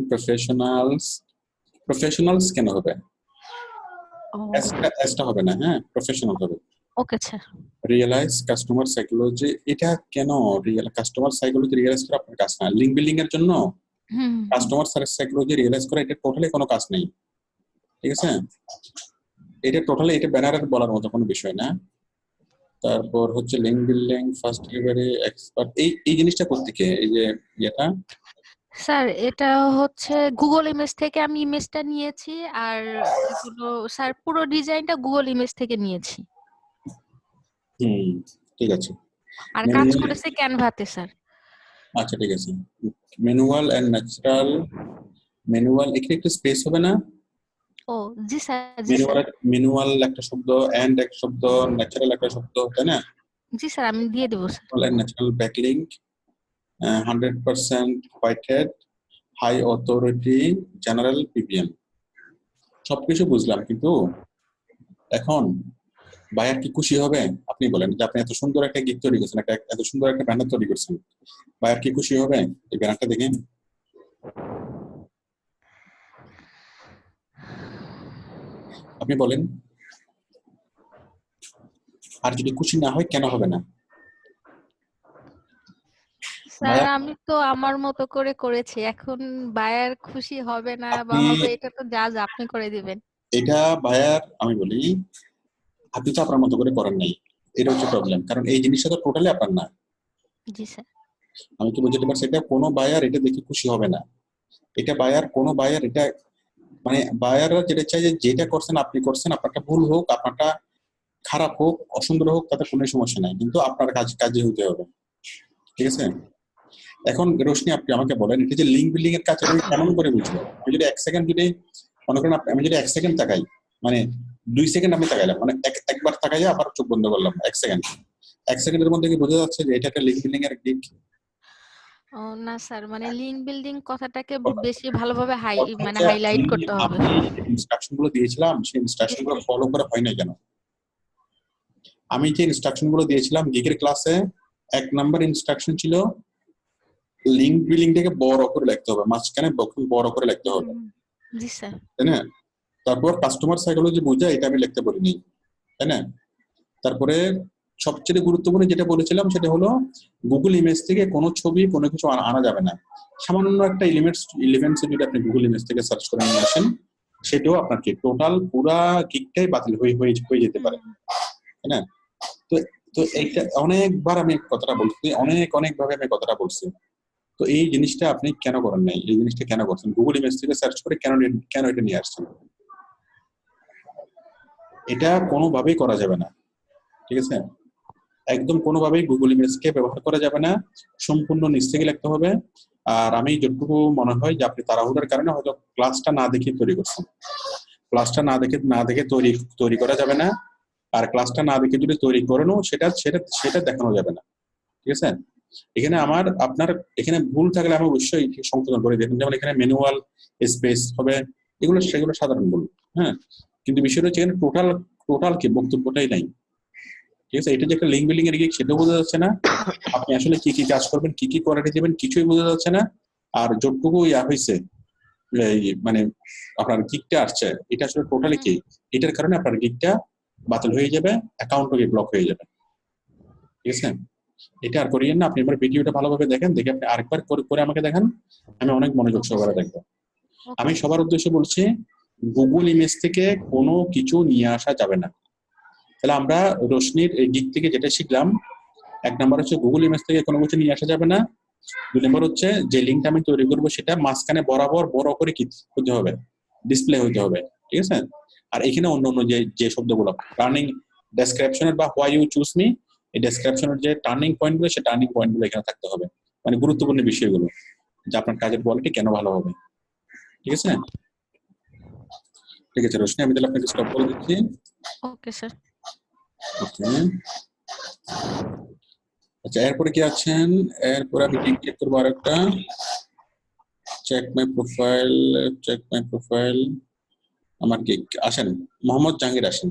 A: প্রফেশনালস কেন হবে? এসটা হবে না, হ্যাঁ, প্রফেশনাল হবে।
K: Okay sir.
A: Realize customer psychology, এটা কেন কাস্টমার সাইকোলজি রিয়েলাইজ করা আপনার কাজ না। লিঙ্ক বিল্ডিং এর জন্য কাস্টমার সাইকোলজি রিয়েলাইজ করা এটা টোটালি কোনো কাজ নেই, ঠিক আছে? এটা টোটালি, এটা ব্যানারের বলার মতো কোনো বিষয় না। তারপর হচ্ছে link building, first delivery expert, এই জিনিসটা কোত্থেকে? এই যে এটা
K: স্যার, এটা হচ্ছে গুগল ইমেজ থেকে আমি ইমেজটা নিয়েছি, আর এগুলো স্যার পুরো ডিজাইনটা গুগল ইমেজ থেকে নিয়েছি।
A: ঠিক আছে।
K: আর কাজ করেছে ক্যানভাতে স্যার।
A: আচ্ছা ঠিক আছে। ম্যানুয়াল এন্ড ন্যাচারাল, ম্যানুয়াল এখানে একটু স্পেস হবে না?
K: ও জি স্যার, জি স্যার।
A: ম্যানুয়াল একটা শব্দ, এন্ড এক শব্দ, ন্যাচারাল একটা শব্দ, তাই না?
K: জি স্যার, আমি দিয়ে দেবো sir.
A: Manual and natural backlink, 100% whitehat, high authority, general PPM. সবকিছু বুঝলাম, কিন্তু এখন বায়ার কি খুশি হবে? আপনি বলেন যে আপনি এত সুন্দর একটা গিগ তৈরি করছেন, এত সুন্দর একটা ব্যানার তৈরি করছেন, বায়ার কি খুশি হবে এই ব্যানারটা দেখে? আপনি বলেন। আর যদি খুশি না হয়, কেন হবে না?
K: স্যার আমি তো আমার মতো করে করেছি, এখন বায়ার খুশি হবে না বা হবে এটা তো জাজ আপনি করে দিবেন।
A: এটা বায়ার, আমি বলি আপনি তো আপনার মতো করে করেন নাই, এটা হচ্ছে প্রবলেম। কারণ এই জিনিসটা তো টোটালি আপনার না।
K: জি স্যার।
A: আমি কি বুঝতে পারছি? এটা কোনো বায়ার এটা দেখে খুশি হবে না। এটা বায়ার, কোনো বায়ার এটা মানে বায়াররা যেটা চাই যে যেটা করছেন আপনি করছেন, আপনারটা ভুল হোক, আপনারটা খারাপ হোক, অসুন্দর হোক, তাতে কোনো সমস্যা নাই, কিন্তু আপনার কাজে হতে হবে, ঠিক আছে? এখন রোশনি আপনি আমাকে বলেন, এটা যে লিঙ্ক বিল্ডিং এর কাজ আমি কেমন করে বুঝবো? আমি যদি 1 সেকেন্ড যদি মনে করেন, আমি যদি 1 সেকেন্ড তাকাই, মানে 2 সেকেন্ড আমি তাকাইলাম, মানে একবার তাকাইয়া আবার চোখ বন্ধ করলাম 1 সেকেন্ড, 1 সেকেন্ডের মধ্যে কি বোঝা যাচ্ছে যে এটা একটা লিঙ্ক বিল্ডিং এর দিক?
K: ও না স্যার, মানে লিংক বিল্ডিং কথাটাকে বেশি ভালোভাবে হাইলাইট করতে হবে।
A: আমি ইনস্ট্রাকশন গুলো দিয়েছিলাম, সেই ইনস্ট্রাকশন গুলো ফলো করা হয় না কেন? আমি যে ইনস্ট্রাকশন গুলো দিয়েছিলাম গিগের ক্লাসে, 1 নাম্বার ইনস্ট্রাকশন ছিল লিঙ্ক বিল্ডিংটাকে বড় করে লিখতে হবে, মাঝখানে বড় করে লিখতে হবে।
K: জি স্যার।
A: তাই না? তারপর কাস্টমার সাইকোলজি বোঝা, এটা আমি লিখতে বলিনি, তাই না? তারপরে সবচেয়ে গুরুত্বপূর্ণ যেটা বলেছিলাম সেটা হলো গুগল ইমেজ থেকে কোনো ছবি কোনো কিছু আনা যাবে না। সামান্য একটা এলিমেন্টস যদি আপনি গুগল ইমেজ থেকে সার্চ করে নিয়ে আসেন, সেটাও আপনার কি টোটাল পুরা গিগটাই বাতিল হয়ে যেতে পারে, তাই না? তো এইটা অনেকবার আমি কথাটা বলছি, অনেক ভাবে আমি কথাটা বলছি। তো এই জিনিসটা আপনি কেন করেন নাই? এই জিনিসটা কেন করছেন? গুগল ইমেজ থেকে সার্চ করে কেন এটা নিয়ে আসছেন? এটা কোনোভাবেই করা যাবে না। ঠিক আছে? একদম কোনোভাবেই গুগল ইমেজকে ব্যবহার করা যাবে না, সম্পূর্ণ নিজ থেকে লিখতে হবে। আর আমি যতটুকু মনে হয় যে আপনি তাড়াহুড়োর কারণে হয়তো ক্লাসটা না দেখে তৈরি করছেন। ক্লাসটা না দেখে তৈরি করা যাবে না। আর ক্লাসটা না দেখে যদি তৈরি করেনও সেটা দেখানো যাবে না। ঠিক আছে? এখানে আপনার এখানে ভুল থাকলে আমি অবশ্যই সংশোধন করে দেখুন, যেমন এখানে ম্যানুয়াল স্পেস হবে, সেগুলো সাধারণ ভুল। হ্যাঁ, কিন্তু বিষয়টা হচ্ছে এখানে টোটাল কি বক্তব্যটাই নাই। ঠিক আছে? এটা যে একটা লিঙ্ক বিল্ডিং এর গিক, সেটাও বোঝা যাচ্ছে না। আপনি আসলে কি কি কাজ করবেন, কি কি কোয়ালিটি দেবেন, কিছুই বোঝা যাচ্ছে না। আর যতটুকু হয়েছে মানে আপনার গিকটা আসছে, এটা আসলে টোটালি কি, এটার কারণে আপনার গিকটা বাতিল হয়ে যাবে, অ্যাকাউন্টও ব্লক হয়ে যাবে। ঠিক আছে? এটা আর করিয়েন না। আপনি আমার ভিডিওটা ভালোভাবে দেখেন, দেখে আপনি আরেকবার করে আমাকে দেখান, আমি অনেক মনোযোগ সহকারে দেখবো। আমি সবার উদ্দেশ্যে বলছি, গুগল ইমেজ থেকে কোনো কিছু নিয়ে আসা যাবে না। তাহলে আমরা রোশনির এই দিক থেকে যেটা শিখলাম, 1 নাম্বার হচ্ছে গুগল ইমেজ থেকে কোনো কিছু নিয়ে আসা যাবে না। 2 নাম্বার হচ্ছে যে লিঙ্কটা আমি তৈরি করবো সেটা মাঝখানে বরাবর বড় করে কি হতে হবে, ডিসপ্লে হতে হবে। ঠিক আছে? আর এখানে অন্য যে শব্দগুলো টার্নিং ডেসক্রিপশনের বা হোয়াই ইউ চুজ মি, এই ডেসক্রিপশনের যে টার্নিং পয়েন্টগুলো, সেই টার্নিং পয়েন্টগুলো এখানে থাকতে হবে, মানে গুরুত্বপূর্ণ বিষয়গুলো, যে আপনার কাজের কোয়ালিটি কেন ভালো হবে। ঠিক আছে? ঠিক আছে রোশনি, আমি তাহলে আপনাকে স্টপ করে দিচ্ছি।
K: Okay sir.
A: ওকে, আচ্ছা এরপরে কি আছেন? এরপরে আমি চেক করবো আরেকটা, চেক মাই প্রোফাইল। আমার কি আসেন, মোহাম্মদ জাহাঙ্গীর আসেন।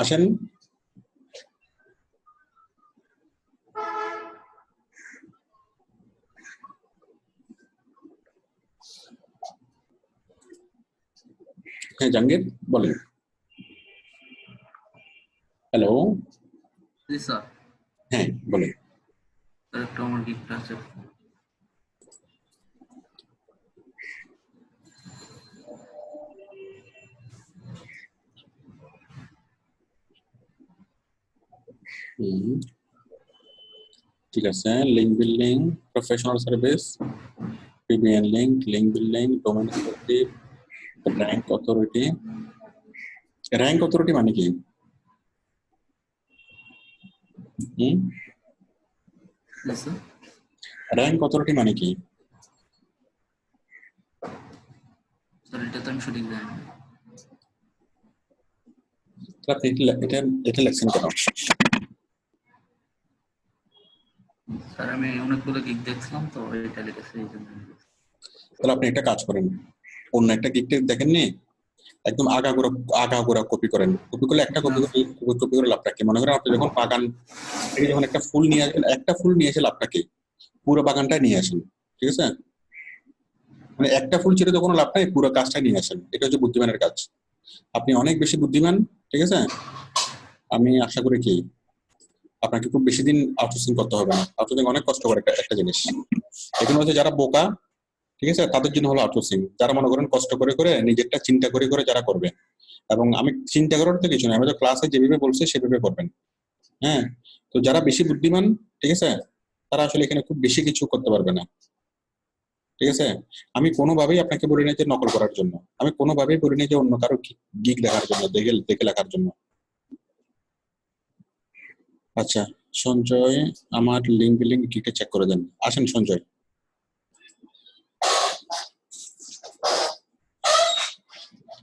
A: আসেন। হ্যাঁ জাহাঙ্গীর বলেন। হ্যালো।
L: জি স্যার।
A: হ্যাঁ বলেন।
L: একটা আমার গিফট আছে।
A: ঠিক আছে, link building, professional service, PBN link building, domain authority, rank authority. Rank authority মানে কি? র্যাঙ্ক অথরিটি মানে কি?
L: স্যার এটা তো আমি সঠিক জানি না।
A: আপনি এটা লেখছেন কেন?
L: স্যার আমি অনেকগুলো গিগ দেখছিলাম তো এটা লিখেছি এই জন্য।
A: তাহলে আপনি একটা কাজ করেন, অন্য একটা গিগটা দেখেননি, একদম আগাগোড়া কপি করেন। কপি করলে একটা কপি করে লাভটা কি? মনে করেন আপনি যখন বাগান থেকে যখন একটা ফুল নিয়ে আসবেন, একটা ফুল নিয়ে এসে লাভটা কি? পুরো বাগানটাই নিয়ে আসেন। ঠিক আছে? মানে একটা ফুল ছেড়ে তখন লাভ নাই, পুরো কাজটাই নিয়ে আসেন। এটা হচ্ছে বুদ্ধিমানের কাজ। আপনি অনেক বেশি বুদ্ধিমান। ঠিক আছে? আমি আশা করি কি আপনাকে খুব বেশি দিন আউটসোর্সিং করতে হবে না। আউটসোর্সিং অনেক কষ্ট করে একটা জিনিস। এখানে হচ্ছে যারা বোকা, ঠিক আছে, তাদের জন্য হলো আউটসোর্সিং। যারা মনে করেন কষ্ট করে নিজেরটা চিন্তা করে যারা করবে, এবং আমি চিন্তা করার তো কিছু নয়, আমি তো ক্লাসে যেভাবে বলছি সেভাবে করবেন। হ্যাঁ, তো যারা বেশি বুদ্ধিমান, ঠিক আছে, তারা আসলে এখানে খুব বেশি কিছু করতে পারবে না। ঠিক আছে? আমি কোনোভাবেই আপনাকে বলি না যে নকল করার জন্য, আমি কোনোভাবেই বলি না যে অন্য কারো গিগ দেখার জন্য, দেখে লেখার জন্য। আচ্ছা সঞ্জয়, আমার লিঙ্ক বিল্ডিং গিগটা চেক করে দেন। আসেন সঞ্জয়।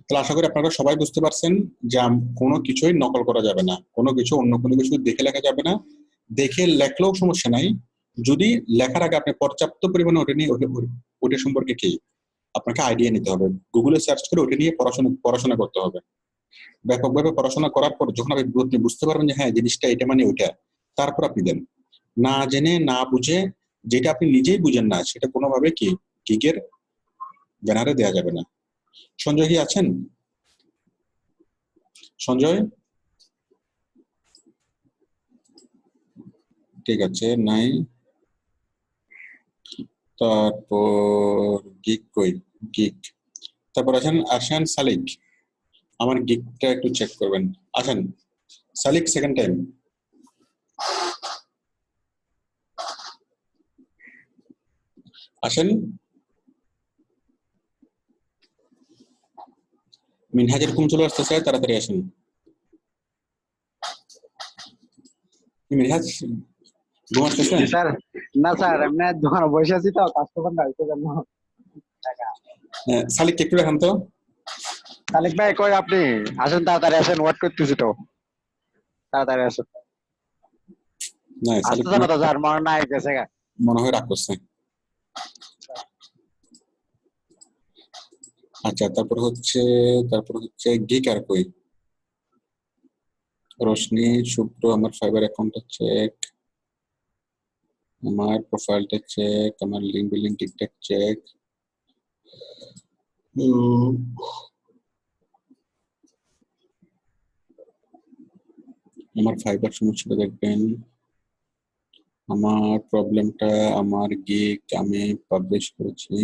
A: তাহলে আশা করি আপনারা সবাই বুঝতে পারছেন যে কোনো কিছুই নকল করা যাবে না, কোনো কিছু অন্য কোনো কিছু দেখে লেখা যাবে না। দেখে লেখলেও সমস্যা নাই, যদি লেখার আগে আপনি পর্যাপ্ত পরিমাণে ওটা সম্পর্কে কি আপনাকে আইডিয়া নিতে হবে। গুগলে সার্চ করে ওটা নিয়ে পড়াশোনা করতে হবে। ব্যাপকভাবে পড়াশোনা করার পর যখন আপনি বুঝতে পারবেন যে হ্যাঁ জিনিসটা এটা মানে ওইটা, তারপর আপনি দেন। না জেনে না বুঝে, যেটা আপনি নিজেই বুঝেন না, সেটা কোনোভাবে কি গিগের ব্যানারে দেওয়া যাবে না। সঞ্জয় কি আছেন? সঞ্জয়? ঠিক আছে, নাই। তারপর গিগ কই? গিগ। তারপর আসেন সালিক, আমার গিগটা একটু চেক করবেন। আসেন সালিক, সেকেন্ড টাইম। আসেন। মিনহাজের ঘুম চলে আসতেছে, তাড়াতাড়ি আসেন। মিনহাজ ঘুম আসতেছে?
M: স্যার না স্যার এমনি দোকানে বসে আছি তো, কাস্টমার না হইতে জন্য।
A: সালিক একটু দেখান তো।
M: সালেক ভাই কই আপনি? আসেন তাড়াতাড়ি আসেন, ওয়েট করতেছি তো, তাড়াতাড়ি আসেন।
A: না সালিক
M: আসতেছে না তো স্যার, মনে নাই গেছে গা।
A: মনে হয় রাগ করছে। আচ্ছা তারপর হচ্ছে গিক আর কই? রোশনি, শুক্র, আমার ফাইবার অ্যাকাউন্টটা চেক, আমার প্রোফাইলটা চেক, আমার লিঙ্ক বিলিং টিকটক চেক। আমার ফাইবার সমস্যাটা দেখবেন, আমার প্রবলেমটা, আমার গিগ আমি পাবলিশ করেছি।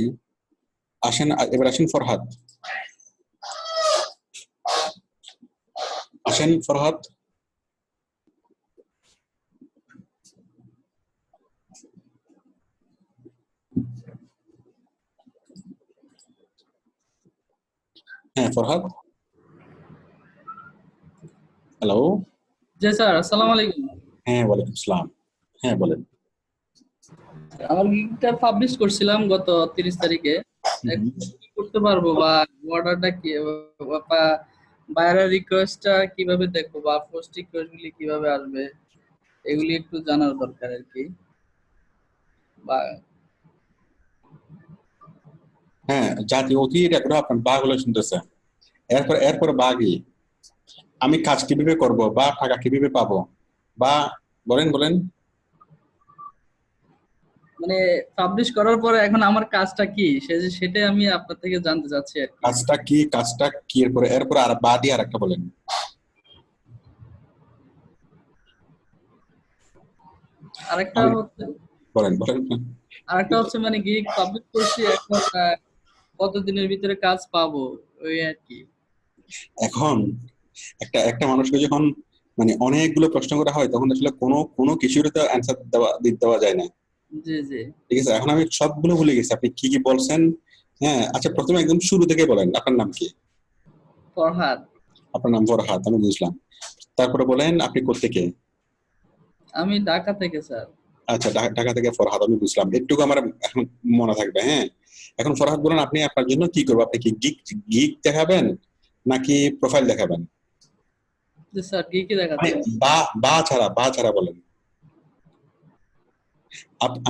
A: আসেন এবার আসেন ফরহাদ, আসেন ফরহাদ। হ্যাঁ ফরহাদ, হ্যালো।
L: জি স্যার, আসসালামু আলাইকুম।
A: হ্যাঁ ওয়ালাইকুম আসসালাম, হ্যাঁ বলেন।
L: আমার গিগটা পাবলিশ করছিলাম গত 30 তারিখে, এখন কি করতে পারবো বা অর্ডারটা কি বা বায়ারের রিকোয়েস্টটা কিভাবে দেখবো বা পোস্ট রিকোয়েস্ট গুলি কিভাবে আসবে এগুলি একটু জানার দরকার আর কি। বা
A: হ্যাঁ জাতি অতি রেকর্ড আপনার বাগুলো শুনতেছে। এরপর বাগি আমি কাজ কিভাবে করব বা টাকা কিভাবে পাবো বা বলেন বলেন।
L: মানে পাবলিশ করার পরে এখন আমার কাজটা কি সেটাই আমি আপনার থেকে জানতে চাচ্ছি আর কি।
A: কাজটা কি এরপর আর বাদি আর একটা বলেন।
L: আরেকটা হচ্ছে
A: বলেন
L: আরেকটা হচ্ছে মানে গিগ পাবলিশ করছি, এখন কতদিনের ভিতরে কাজ পাবো ওই আর কি।
A: এখন একটা মানুষকে যখন মানে অনেকগুলো প্রশ্ন করা হয় তখন আসলে কোনো কিছুর তো অ্যান্সার দেওয়া যায় না।
L: জি জি
A: ঠিক আছে, এখন আমি সবগুলো ভুলে গেছি আপনি কি কি বলছেন। হ্যাঁ আচ্ছা, প্রথমে একদম শুরু থেকে বলেন আপনার নাম কি?
L: ফরহাদ।
A: আপনার নাম ফরহাদ, আমি বুঝলাম। তারপরে বলেন আপনি কোত্থেকে?
L: আমি ঢাকা থেকে স্যার।
A: আচ্ছা ঢাকা থেকে ফরহাদ, আমি বুঝলাম, একটু আমার এখন মনে থাকবে। হ্যাঁ এখন ফরহাদ বলেন আপনি আপনার জন্য কি করবো? আপনি কি গিগ দেখাবেন নাকি প্রোফাইল দেখাবেন?
L: জি স্যার, গিগই দেখাচ্ছি।
A: বা ছাড়া বলেন।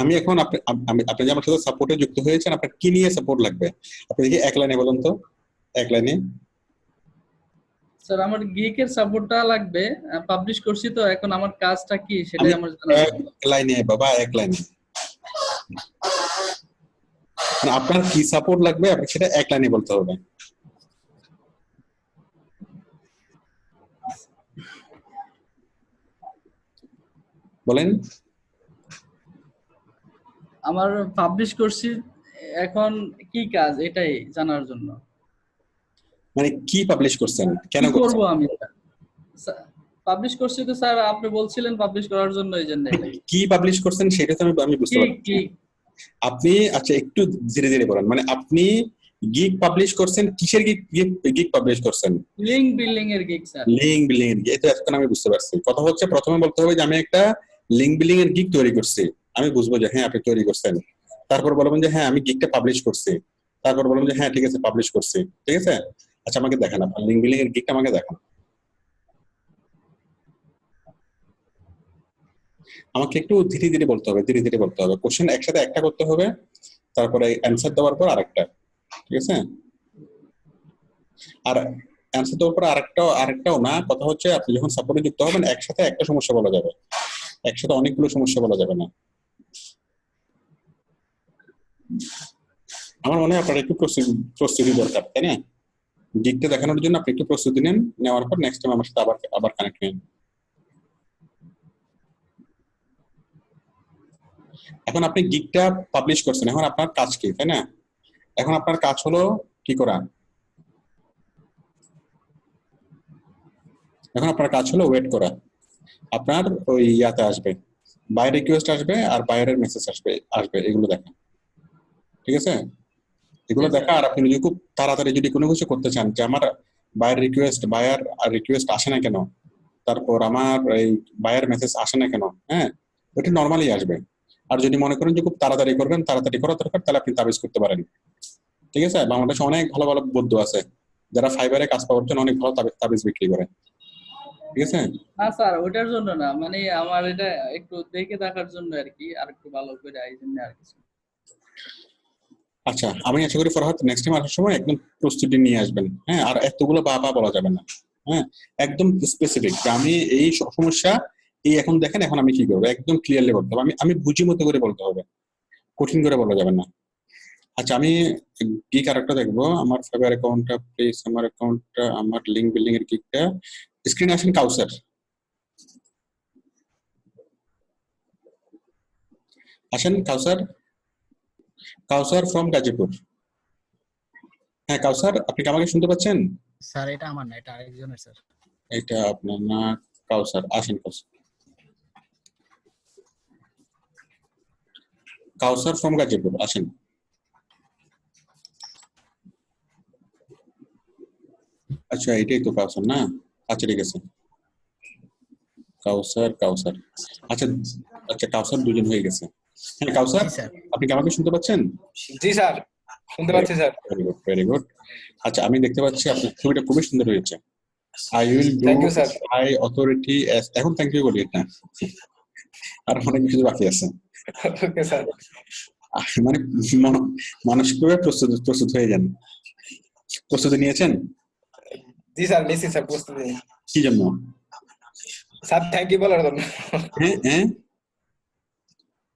A: আমি এখন আপনি যে আমার সাথে সাপোর্টে যুক্ত হয়েছেন, আপনার কি নিয়ে সাপোর্ট লাগবে আপনি দেখি এক লাইনে বলুন তো, এক লাইনে।
L: স্যার আমার গিগের সাপোর্টটা লাগবে, পাবলিশ করছি তো, এখন আমার কাজটা কি সেটাই আমার জানা।
A: এক লাইনে বাবা, এক লাইনে। মানে আপনার কি সাপোর্ট লাগবে আপনি সেটা এক লাইনে বলতে হবে। বলেন।
L: আমার পাবলিশ করছি, এখন কি কাজ এটাই জানার জন্য।
A: মানে কি পাবলিশ করছেন, কেন
L: করব আমি? পাবলিশ করছি তো স্যার, আপনি বলছিলেন পাবলিশ করার জন্য, এই জন্য।
A: কি পাবলিশ করছেন সেটা তো আমি বুঝতে পারছি। আপনি আচ্ছা একটু ধীরে ধীরে বলেন, মানে আপনি গিগ পাবলিশ করছেন, কিসের গিগ পাবলিশ করছেন?
L: লিংক বিল্ডিং এর গিগ স্যার।
A: লিংক বিল্ডিং এর গিগ, এটা এখন আমি বুঝতে পারছি। কথা হচ্ছে প্রথমে বলতে হবে যে আমি একটা লিংক বিল্ডিং এর গিগ তৈরি করছি, আমি বুঝবো যে হ্যাঁ আপনি তৈরি করছেন। তারপর বলবেন যে হ্যাঁ আমি গিগটা পাবলিশ করছি। তারপর বলবেন যে হ্যাঁ ঠিক আছে পাবলিশ করছি, ঠিক আছে। আচ্ছা আমাকে দেখান আপনার লিংক বিল্ডিং এর গিগটা, আমাকে দেখান। আমাকে একটু ধীরে ধীরে বলতে হবে, ধীরে ধীরে বলতে হবে। কোশ্চেন একসাথে একটা করতে হবে, তারপরে অ্যান্সার দেওয়ার পর আরেকটা, ঠিক আছে। আর অ্যান্সার দেওয়ার পর আরেকটাও না, কথা হচ্ছে আপনি যখন সাপোর্টে যুক্ত হবেন একসাথে একটা সমস্যা বলা যাবে, একসাথে অনেকগুলো সমস্যা বলা যাবে না। আমার মনে হয় আপনার একটু প্রস্তুতি দরকার, তাই না? গিগটা দেখানোর জন্য আপনি একটু প্রস্তুতি নেন, নেওয়ার পর নেক্সট টাইম আমার সাথে আবার কানেক্ট নেন। এখন আপনি গিগটা পাবলিশ করছেন, এখন আপনার কাজ কি, তাই না? এখন আপনার কাজ হলো কি করা? এখন আপনার কাজ হলো ওয়েট করা। আপনার ওই ইয়াতে আসবে, বাই রিকোয়েস্ট আসবে আর বায়ারের মেসেজ আসবে, এগুলো দেখা, ঠিক আছে। এগুলো দেখা। আর আপনি যদি খুব তাড়াতাড়ি যদি কোনো কিছু করতে চান যে আমার বায়ার রিকোয়েস্ট আসে না কেন, তারপর আমার এই বায়ার মেসেজ আসে না কেন, হ্যাঁ ওটা নর্মালি আসবে। আর যদি মনে করেন যে খুব তাড়াতাড়ি করবেন, তাড়াতাড়ি করা দরকার, তাহলে আপনি তাবিজ করতে পারেন। ঠিক আছে, বাংলাদেশে অনেক ভালো ভালো বৌদ্ধ আছে যারা ফাইবারে কাজ পাওয়ার জন্য অনেক ভালো তাবিজ বিক্রি করে। ঠিক আছে,
L: না স্যার ওটার জন্য না, মানে আমার এটা একটু দেখে দেখার জন্য আর কি, আর একটু ভালো করে এই জন্য আর কিছু।
A: আচ্ছা আমি আশা করি ফরহাদ নেক্সট টাইম আসার সময় একদম প্রস্তুতি নিয়ে আসবেন। হ্যাঁ, আর এতগুলো বাবা বলা যাবে না। হ্যাঁ, একদম স্পেসিফিক আমি এই সমস্যা এই এখন দেখেন, এখন আমি কি করবো, একদম ক্লিয়ারলি বলতে হবে। আমি বুঝি মতো করে বলতে হবে, কঠিন করে বলা যাবে না। আচ্ছা আমি গিক আরেকটা দেখবো, আমার ফাইবার অ্যাকাউন্টটা প্লিজ, আমার অ্যাকাউন্টটা, আমার লিঙ্ক বিল্ডিং এর গিকটা স্ক্রিনে আসেন। কাউসার, আসেন কাউসার, কাউসার ফ্রম গাজীপুর। হ্যাঁ কাউসার, আপনি কি আমাকে শুনতে পাচ্ছেন?
N: স্যার এটা আমার না, এটা আরেকজনের স্যার।
A: এটা আপনার না? কাউসার আসেন, কাউসার, কাউসার ফ্রম গাজীপুর আসেন। আচ্ছা এটাই তো কাউসার না? আচ্ছা ঠিক আছে, কাউসার কাউসার আচ্ছা আচ্ছা কাউসার দুজন হয়ে গেছে। হ্যাঁ কাউসার, আপনি কি আমাকে শুনতে পাচ্ছেন?
O: জি স্যার, শুনতে পাচ্ছি sir.
A: Very good, very good. আচ্ছা আমি দেখতে পাচ্ছি আপনার ছবিটা খুবই সুন্দর হয়েছে। I will do high authority, এখন থ্যাংক ইউ বলি না, আর অনেক কিছু বাকি আছে।
O: Okay sir.
A: মানে মানসিকভাবে প্রস্তুত হয়ে যান। প্রস্তুতি নিয়েছেন?
O: জি স্যার নিয়েছি স্যার প্রস্তুতি।
A: কি জন্য?
O: স্যার থ্যাংক ইউ বলার জন্য।
A: হ্যাঁ হ্যাঁ,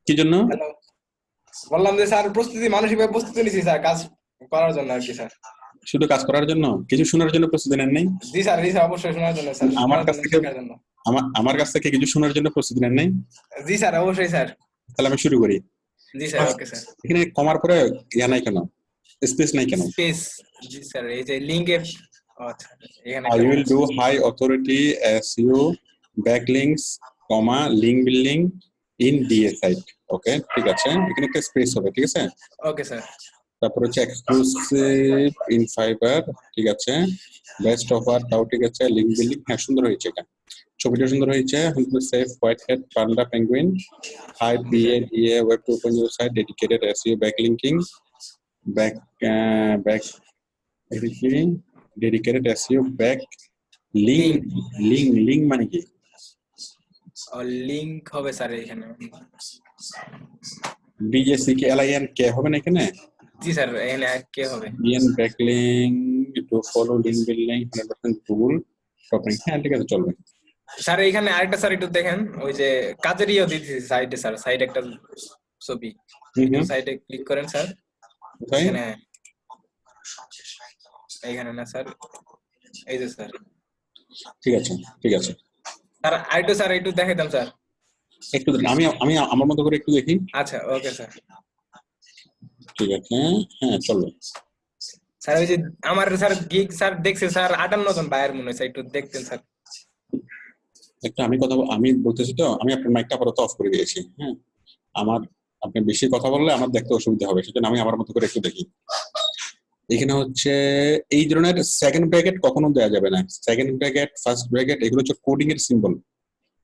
A: কি জন্য?
O: বললাম যে স্যার প্রস্তুতি, মানসিকভাবে প্রস্তুতি নিয়েছি স্যার কাজ করার জন্য আর কি স্যার।
A: শুধু কাজ করার জন্য, কিছু শোনার জন্য প্রস্তুতি নেন নাই?
O: জি স্যার, জি স্যার অবশ্যই শোনার জন্য স্যার।
A: আমার কাছ থেকে কিছু শোনার জন্য প্রস্তুতি নেন নাই?
O: জি স্যার অবশ্যই স্যার।
A: তাহলে আমি শুরু করি।
O: জি স্যার, ওকে স্যার।
A: এখানে কমার পরে ইয়া নাই কেন, স্পেস নাই কেন?
O: স্পেস, জি স্যার এই যে লিংকের, আচ্ছা এখানে
A: I will do high authority SEO backlinks, comma link building in DA site. ওকে ঠিক আছে, এখানে একটা স্পেস হবে। ঠিক আছে,
O: ওকে স্যার।
A: তারপর হচ্ছে এক্সক্লুসিভ ইন ফাইবার, ঠিক আছে, বেস্ট অফার তাও ঠিক আছে, লিঙ্ক বিল্ডিং, হ্যাঁ সুন্দর হয়েছে, এটা ছবিটা সুন্দর হয়েছে। Safe white hat Panda Penguin, high PA DA web 2.0 site, dedicated SEO backlinking, dedicated SEO back link মানে কি?
O: লিংক হবে স্যার এখানে,
A: BJCK LIN কে হবে না এখানে?
O: জি স্যার এখানে কে হবে?
A: BN backlink to follow link building 100% Google shopping, হ্যাঁ ঠিক আছে চলবে।
O: স্যার এখানে আরেকটা স্যার একটু দেখেন, ওই যে কাজের ইয়ে দিয়েছি সাইডে স্যার, সাইড একটা ছবি, সাইডে ক্লিক করেন স্যার। এখানে এইখানে না স্যার, এই যে স্যার।
A: ঠিক আছে ঠিক আছে
O: স্যার আইটো স্যার একটু দেখাইতাম স্যার,
A: একটু আমি আমার মতো করে একটু দেখি।
O: আচ্ছা ওকে স্যার।
A: ঠিক আছে হ্যাঁ চলবে
O: স্যার। ওই যে আমার স্যার গিগ স্যার দেখছে স্যার 58 জন বায়ার মনে হয়, একটু দেখতেন স্যার।
A: একটা আমি বলতেছি তো, আমি আপনার মাইকটা আপাতত অফ করে দিয়েছি। হ্যাঁ, আপনি বেশি কথা বললে আমার দেখতে অসুবিধা হবে, সেজন্য আমি আমার মতো করে একটু দেখি। এখানে হচ্ছে এই ধরনের সেকেন্ড ব্র্যাকেট কখনো দেওয়া যাবে না। সেকেন্ড ব্র্যাকেট, ফার্স্ট ব্র্যাকেট এগুলো হচ্ছে কোডিং এর সিম্বল।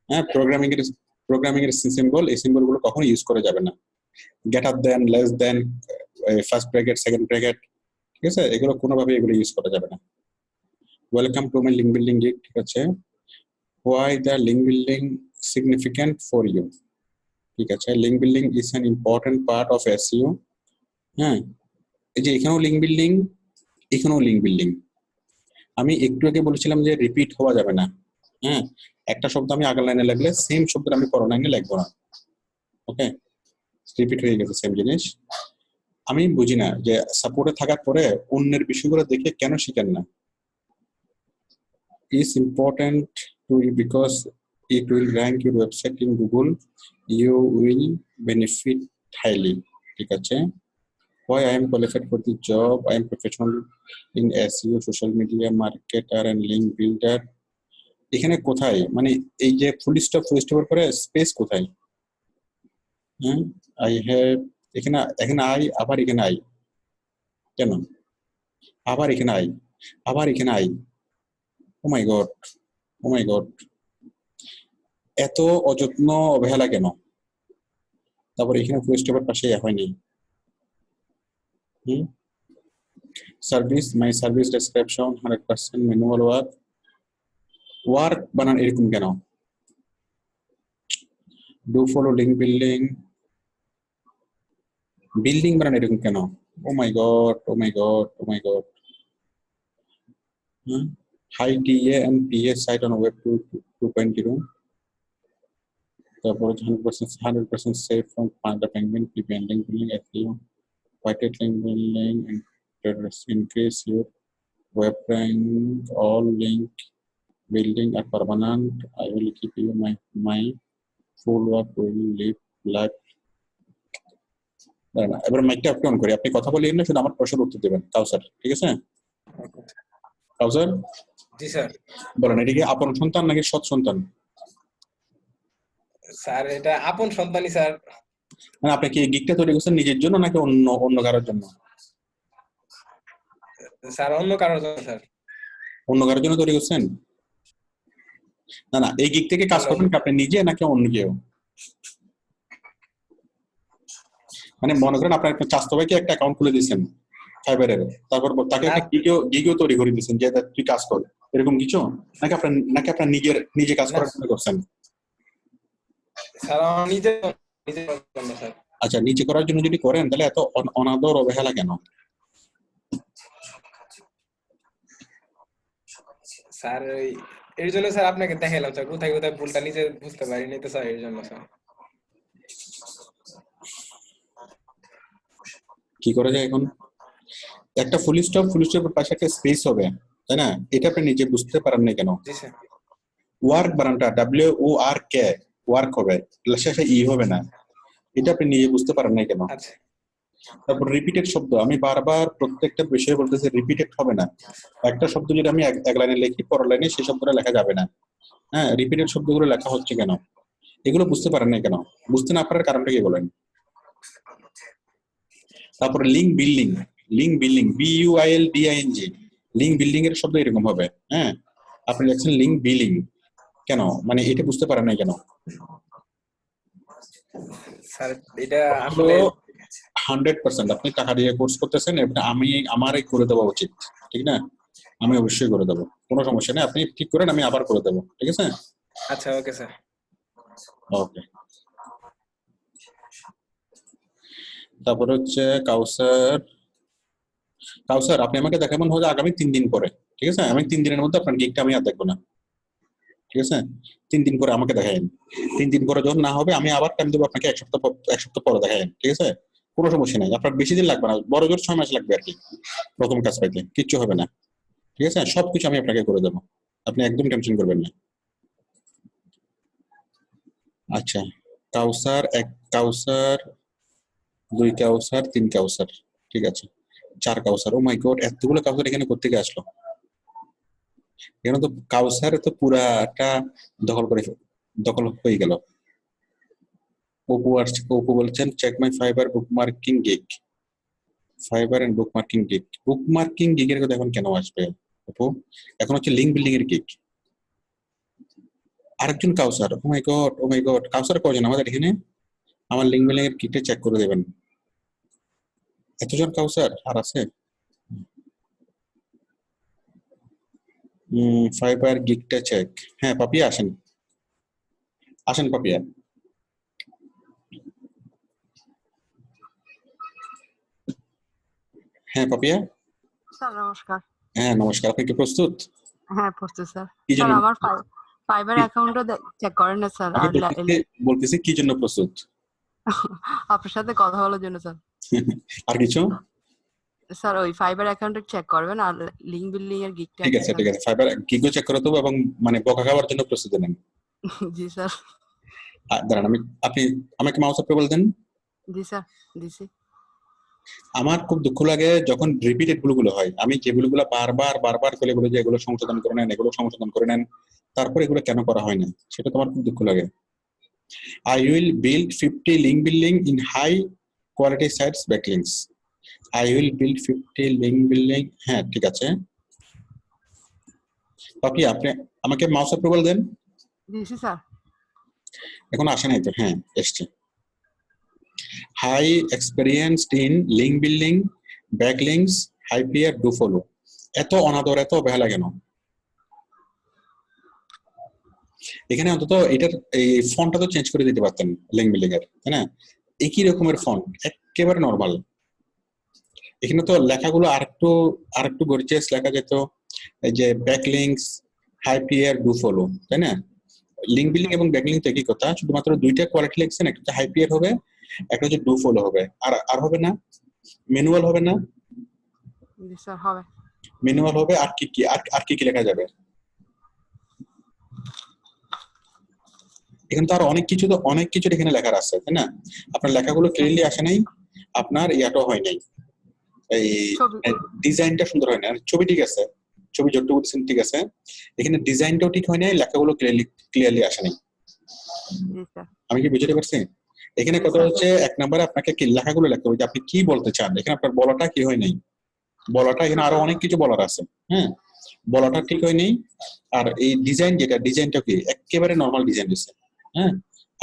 A: হ্যাঁ, প্রোগ্রামিং এর সিম্বল, এই সিম্বল গুলো কখনো ইউজ করা যাবে না। Greater than, less than, first bracket, second bracket, ঠিক আছে, এগুলো কোনোভাবে এগুলো ইউজ করা যাবে না। Welcome to my link building gig, ঠিক আছে। Why the link building significant for you? ঠিক আছে, link building is an important part of SEO। হ্যাঁ, এই যে এখানেও লিঙ্ক বিল্ডিং, এখানেও লিঙ্ক বিল্ডিং। আমি একটু আগে বলেছিলাম যে রিপিট হওয়া যাবে না। হ্যাঁ, একটা শব্দ আমি আগের লাইনে লাগলে সেম শব্দ আমি পরের লাইনে লিখবো না। ওকে, রিপিট হয়ে গেছে সেম জিনিস। আমি বুঝি না যে সাপোর্টে থাকার পরে অন্যের বিষয়গুলো দেখে কেন শিখেন না। is important to you because it will rank your website in Google. You will benefit highly. ঠিক আছে। Why I am qualified for the job? I am professional in SEO, social media marketer and link builder. এখানে কোথায়, মানে এই যে ফুল স্টপের পরে স্পেস কোথায়? হ্যাঁ, I have এখানে আই, আবার এখানে আই, কেন? আবার এখানে আই, আবার এখানে eye, oh my god, oh my god, এত অযত্ন অবহেলা কেন? তারপর এখানে ফুল স্টপের পাশে হয়নি। Service, my service description 100% manual work. Work বানান এরকম কেন? Do follow link building, building বানান এরকম কেন? Oh my god, oh my god, oh my God. High DA and PA site on web 2.0। তারপর 100% safe from Panda Penguin depending building SEO white link building and increase your web rank. All link building are permanent. I will keep you my full work will live life. এবার মাইকটা আপনি অন করি, আপনি কথা বলেন না, শুধু আমার প্রশ্নের উত্তর দেবেন। কাউসার, ঠিক আছে? কাউসার,
O: জি স্যার।
A: বলেন, এটা কি আপন সন্তান নাকি সৎ সন্তান?
O: স্যার এটা আপন সন্তানই স্যার।
A: মানে আপনি কি গিকটা তৈরি করছেন নিজের জন্য নাকি অন্য অন্য কারোর জন্য?
O: স্যার অন্য কারোর জন্য স্যার।
A: অন্য কারোর জন্য তৈরি করছেন? না না, এই গিক থেকে কাজ করবেন কি আপনি নিজে নাকি অন্য কেউ? মানে মনে করেন আপনার চাস্তো ভাইকে একটা অ্যাকাউন্ট খুলে দিয়েছেন ফাইবারের, তারপর তাকে একটা গিগও তৈরি করে দিয়েছেন যে তুই কাজ কর, এরকম কিছু? নাকি আপনার নিজে কাজ করার জন্য করছেন?
O: স্যার নিজে জন্য স্যার।
A: আচ্ছা, নিজে করার জন্য যদি করেন তাহলে এত অনাদর অবহেলা কেন?
O: স্যার এর জন্য স্যার আপনাকে দেখাইলাম স্যার, কোথায় কোথায় ভুলটা নিজে বুঝতে পারিনি তো স্যার, এর জন্য স্যার।
A: কি করা যায় এখন? একটা ফুল স্টপের পাশে একটা স্পেস হবে, তাই না? এটা আপনি নিজে বুঝতে পারেন না কেন?
O: জি স্যার।
A: ওয়ার্ক বানানটা WORK ওয়ার্ক হবে, শেষে ই হবে না, এটা আপনি নিজে বুঝতে পারেন না কেন?
O: আচ্ছা।
A: তারপর রিপিটেড শব্দ, আমি বারবার প্রত্যেকটা বিষয়ে বলতেছি রিপিটেড হবে না। একটা শব্দ যদি আমি এক লাইনে লিখি, পরের লাইনে সেই শব্দটা লেখা যাবে না। হ্যাঁ, রিপিটেড শব্দগুলো লেখা হচ্ছে কেন? এগুলো বুঝতে পারেন না কেন? বুঝতে না পারার কারণটা কি বলেন? তারপর link building, BUILDING, link building এর শব্দ এরকম হবে। হ্যাঁ, আপনি লিখছেন লিঙ্ক বিল্ডিং কেন? মানে এটা বুঝতে পারেন না কেন?
O: স্যার এটা আসলে
A: 100% আপনি টাকা দিয়ে কোর্স করতেছেন, এটা আমারই করে দেওয়া উচিত, ঠিক না? আমি অবশ্যই করে দেবো, কোনো সমস্যা নেই, আপনি ঠিক করেন, আমি আবার করে দেবো, ঠিক আছে?
O: আচ্ছা, ওকে স্যার।
A: ওকে। তারপর হচ্ছে কাউসার, আপনি আমাকে দেখাবেন হচ্ছে আগামী 3 দিন পরে, ঠিক আছে? আমি 3 দিনের মধ্যে আপনার গিকটা আমি আর দেখবো না, ঠিক আছে? 3 দিন পরে আমাকে দেখায়েন। 3 দিন পরে যখন না হবে আমি আবার টাইম দেবো আপনাকে, এক সপ্তাহ পরে দেখায়েন, ঠিক আছে? কোনো সমস্যা নেই, আপনার বেশি দিন লাগবে না, বড় জোর 6 মাস লাগবে আর কি প্রথম কাজ পাইতে, কিচ্ছু হবে না, ঠিক আছে? সবকিছু আমি আপনাকে করে দেবো, আপনি একদম টেনশন করবেন না। আচ্ছা, কাউসার, 1 কাউসার, 2 কাউসার, 3 কাউসার, ঠিক আছে? 4 কাউসার। ও মাই গড, এতগুলো কাউসার এখানে কোত্থেকে আসলো? এখানে তো কাউসার তো পুরাটা দখল হয়ে গেল। অপু বলছেন check my Fiverr bookmarking gig, Fiverr and bookmarking gig. Bookmarking গিগের কথা এখন কেন আসবে অপু? এখন হচ্ছে লিঙ্ক বিল্ডিং এর গিগ। আরেকজন কাউসার, ও মাই গড, কাউসার কজন আমাদের এখানে? আমার লিঙ্ক বিল্ডিং এর গিগটা চেক করে দেবেন। এতজন কাউসার আর আছে? ফাইবার গিগটা চেক। হ্যাঁ পাপিয়া, আসেন পাপিয়া। হ্যাঁ পাপিয়া।
P: স্যার নমস্কার।
A: হ্যাঁ নমস্কার, আপনি কি প্রস্তুত?
P: হ্যাঁ প্রস্তুত স্যার।
A: কি জন্য?
P: স্যার আমার ফাইবার অ্যাকাউন্টও চেক করেন না স্যার। আর
A: বলতেছি কি জন্য প্রস্তুত?
P: আপনার সাথে কথা বলার জন্য স্যার।
A: আর কিছু?
P: স্যার ওই ফাইবার অ্যাকাউন্টে চেক করবেন আর লিংক বিল্ডিং এর গিগটা।
A: ঠিক আছে ফাইবার গিগও চেক করে দেবো এবং মানে বকা খাওয়ার জন্য প্রস্তুতি নেন।
P: জি স্যার।
A: দাঁড়ান, আপনি আমাকে মাউস আপে বলে দেন।
P: জি স্যার দিছি।
A: আমার খুব দুঃখ লাগে যখন রিপিটেড ভুলগুলো হয়, আমি যে ভুলগুলো বারবার করে বলে যে এগুলো সংশোধন করে নেন, তারপর এগুলো কেন করা হয় না, সেটা তোমার খুব দুঃখ লাগে। I will build 50 link building in high quality sites backlinks. I will build 50 link building, হ্যাঁ ঠিক আছে। বাকি আপনি আমাকে মাউস অ্যাপ্রুভাল দেন।
P: দিছি স্যার।
A: এখন আসে নাই তো? হ্যাঁ এসছে। High experienced in link building, backlinks, high PR, do follow. এত অনাদর, এত অবহেলা কেন? এখানে অন্তত এটার এই ফন্টটা তো চেঞ্জ করে দিতে পারতেন লিঙ্ক বিল্ডিং এর, তাই না? একই রকমের ফন্ট, একেবারে নরমাল। এখানে তো লেখাগুলো আরেকটু গর্জিয়াস লেখা যেত, এই যে ব্যাকলিংকস, হাইপিয়ার, ডু ফলো, তাই না? লিঙ্ক বিল্ডিং এবং ব্যাকলিংক তো একই কথা, শুধুমাত্র দুইটা কোয়ালিটি লিখছেন, একটা হচ্ছে হাইপিয়ার হবে, একটা হচ্ছে ডু ফলো হবে। আর হবে না? ম্যানুয়াল হবে না?
P: জি স্যার হবে।
A: ম্যানুয়াল হবে। আর কি কি আর কি কি লেখা যাবে? এখানে তো আর অনেক কিছু এখানে লেখার আছে, তাই না? আপনার লেখাগুলো ক্লিয়ারলি আসে নাই, আপনার ইয়াটাও হয় নাই, এই ডিজাইনটা সুন্দর হয় না। ছবি ঠিক আছে, ছবি যতটুকু দিচ্ছেন ঠিক আছে, এখানে ডিজাইনটাও ঠিক হয় নাই, লেখাগুলো ক্লিয়ারলি আসে নাই। আমি কি বুঝতে পারছি? এখানে কথা হচ্ছে এক নম্বরে আপনাকে কি লেখাগুলো লিখতে হবে যে আপনি কি বলতে চান। এখানে আপনার বলাটা কি হয় নাই, বলাটা এখানে আরো অনেক কিছু বলার আছে, হ্যাঁ, বলাটা ঠিক হয় নাই। আর এই ডিজাইনটা কি একেবারে নরমাল ডিজাইন দিচ্ছে, হ্যাঁ,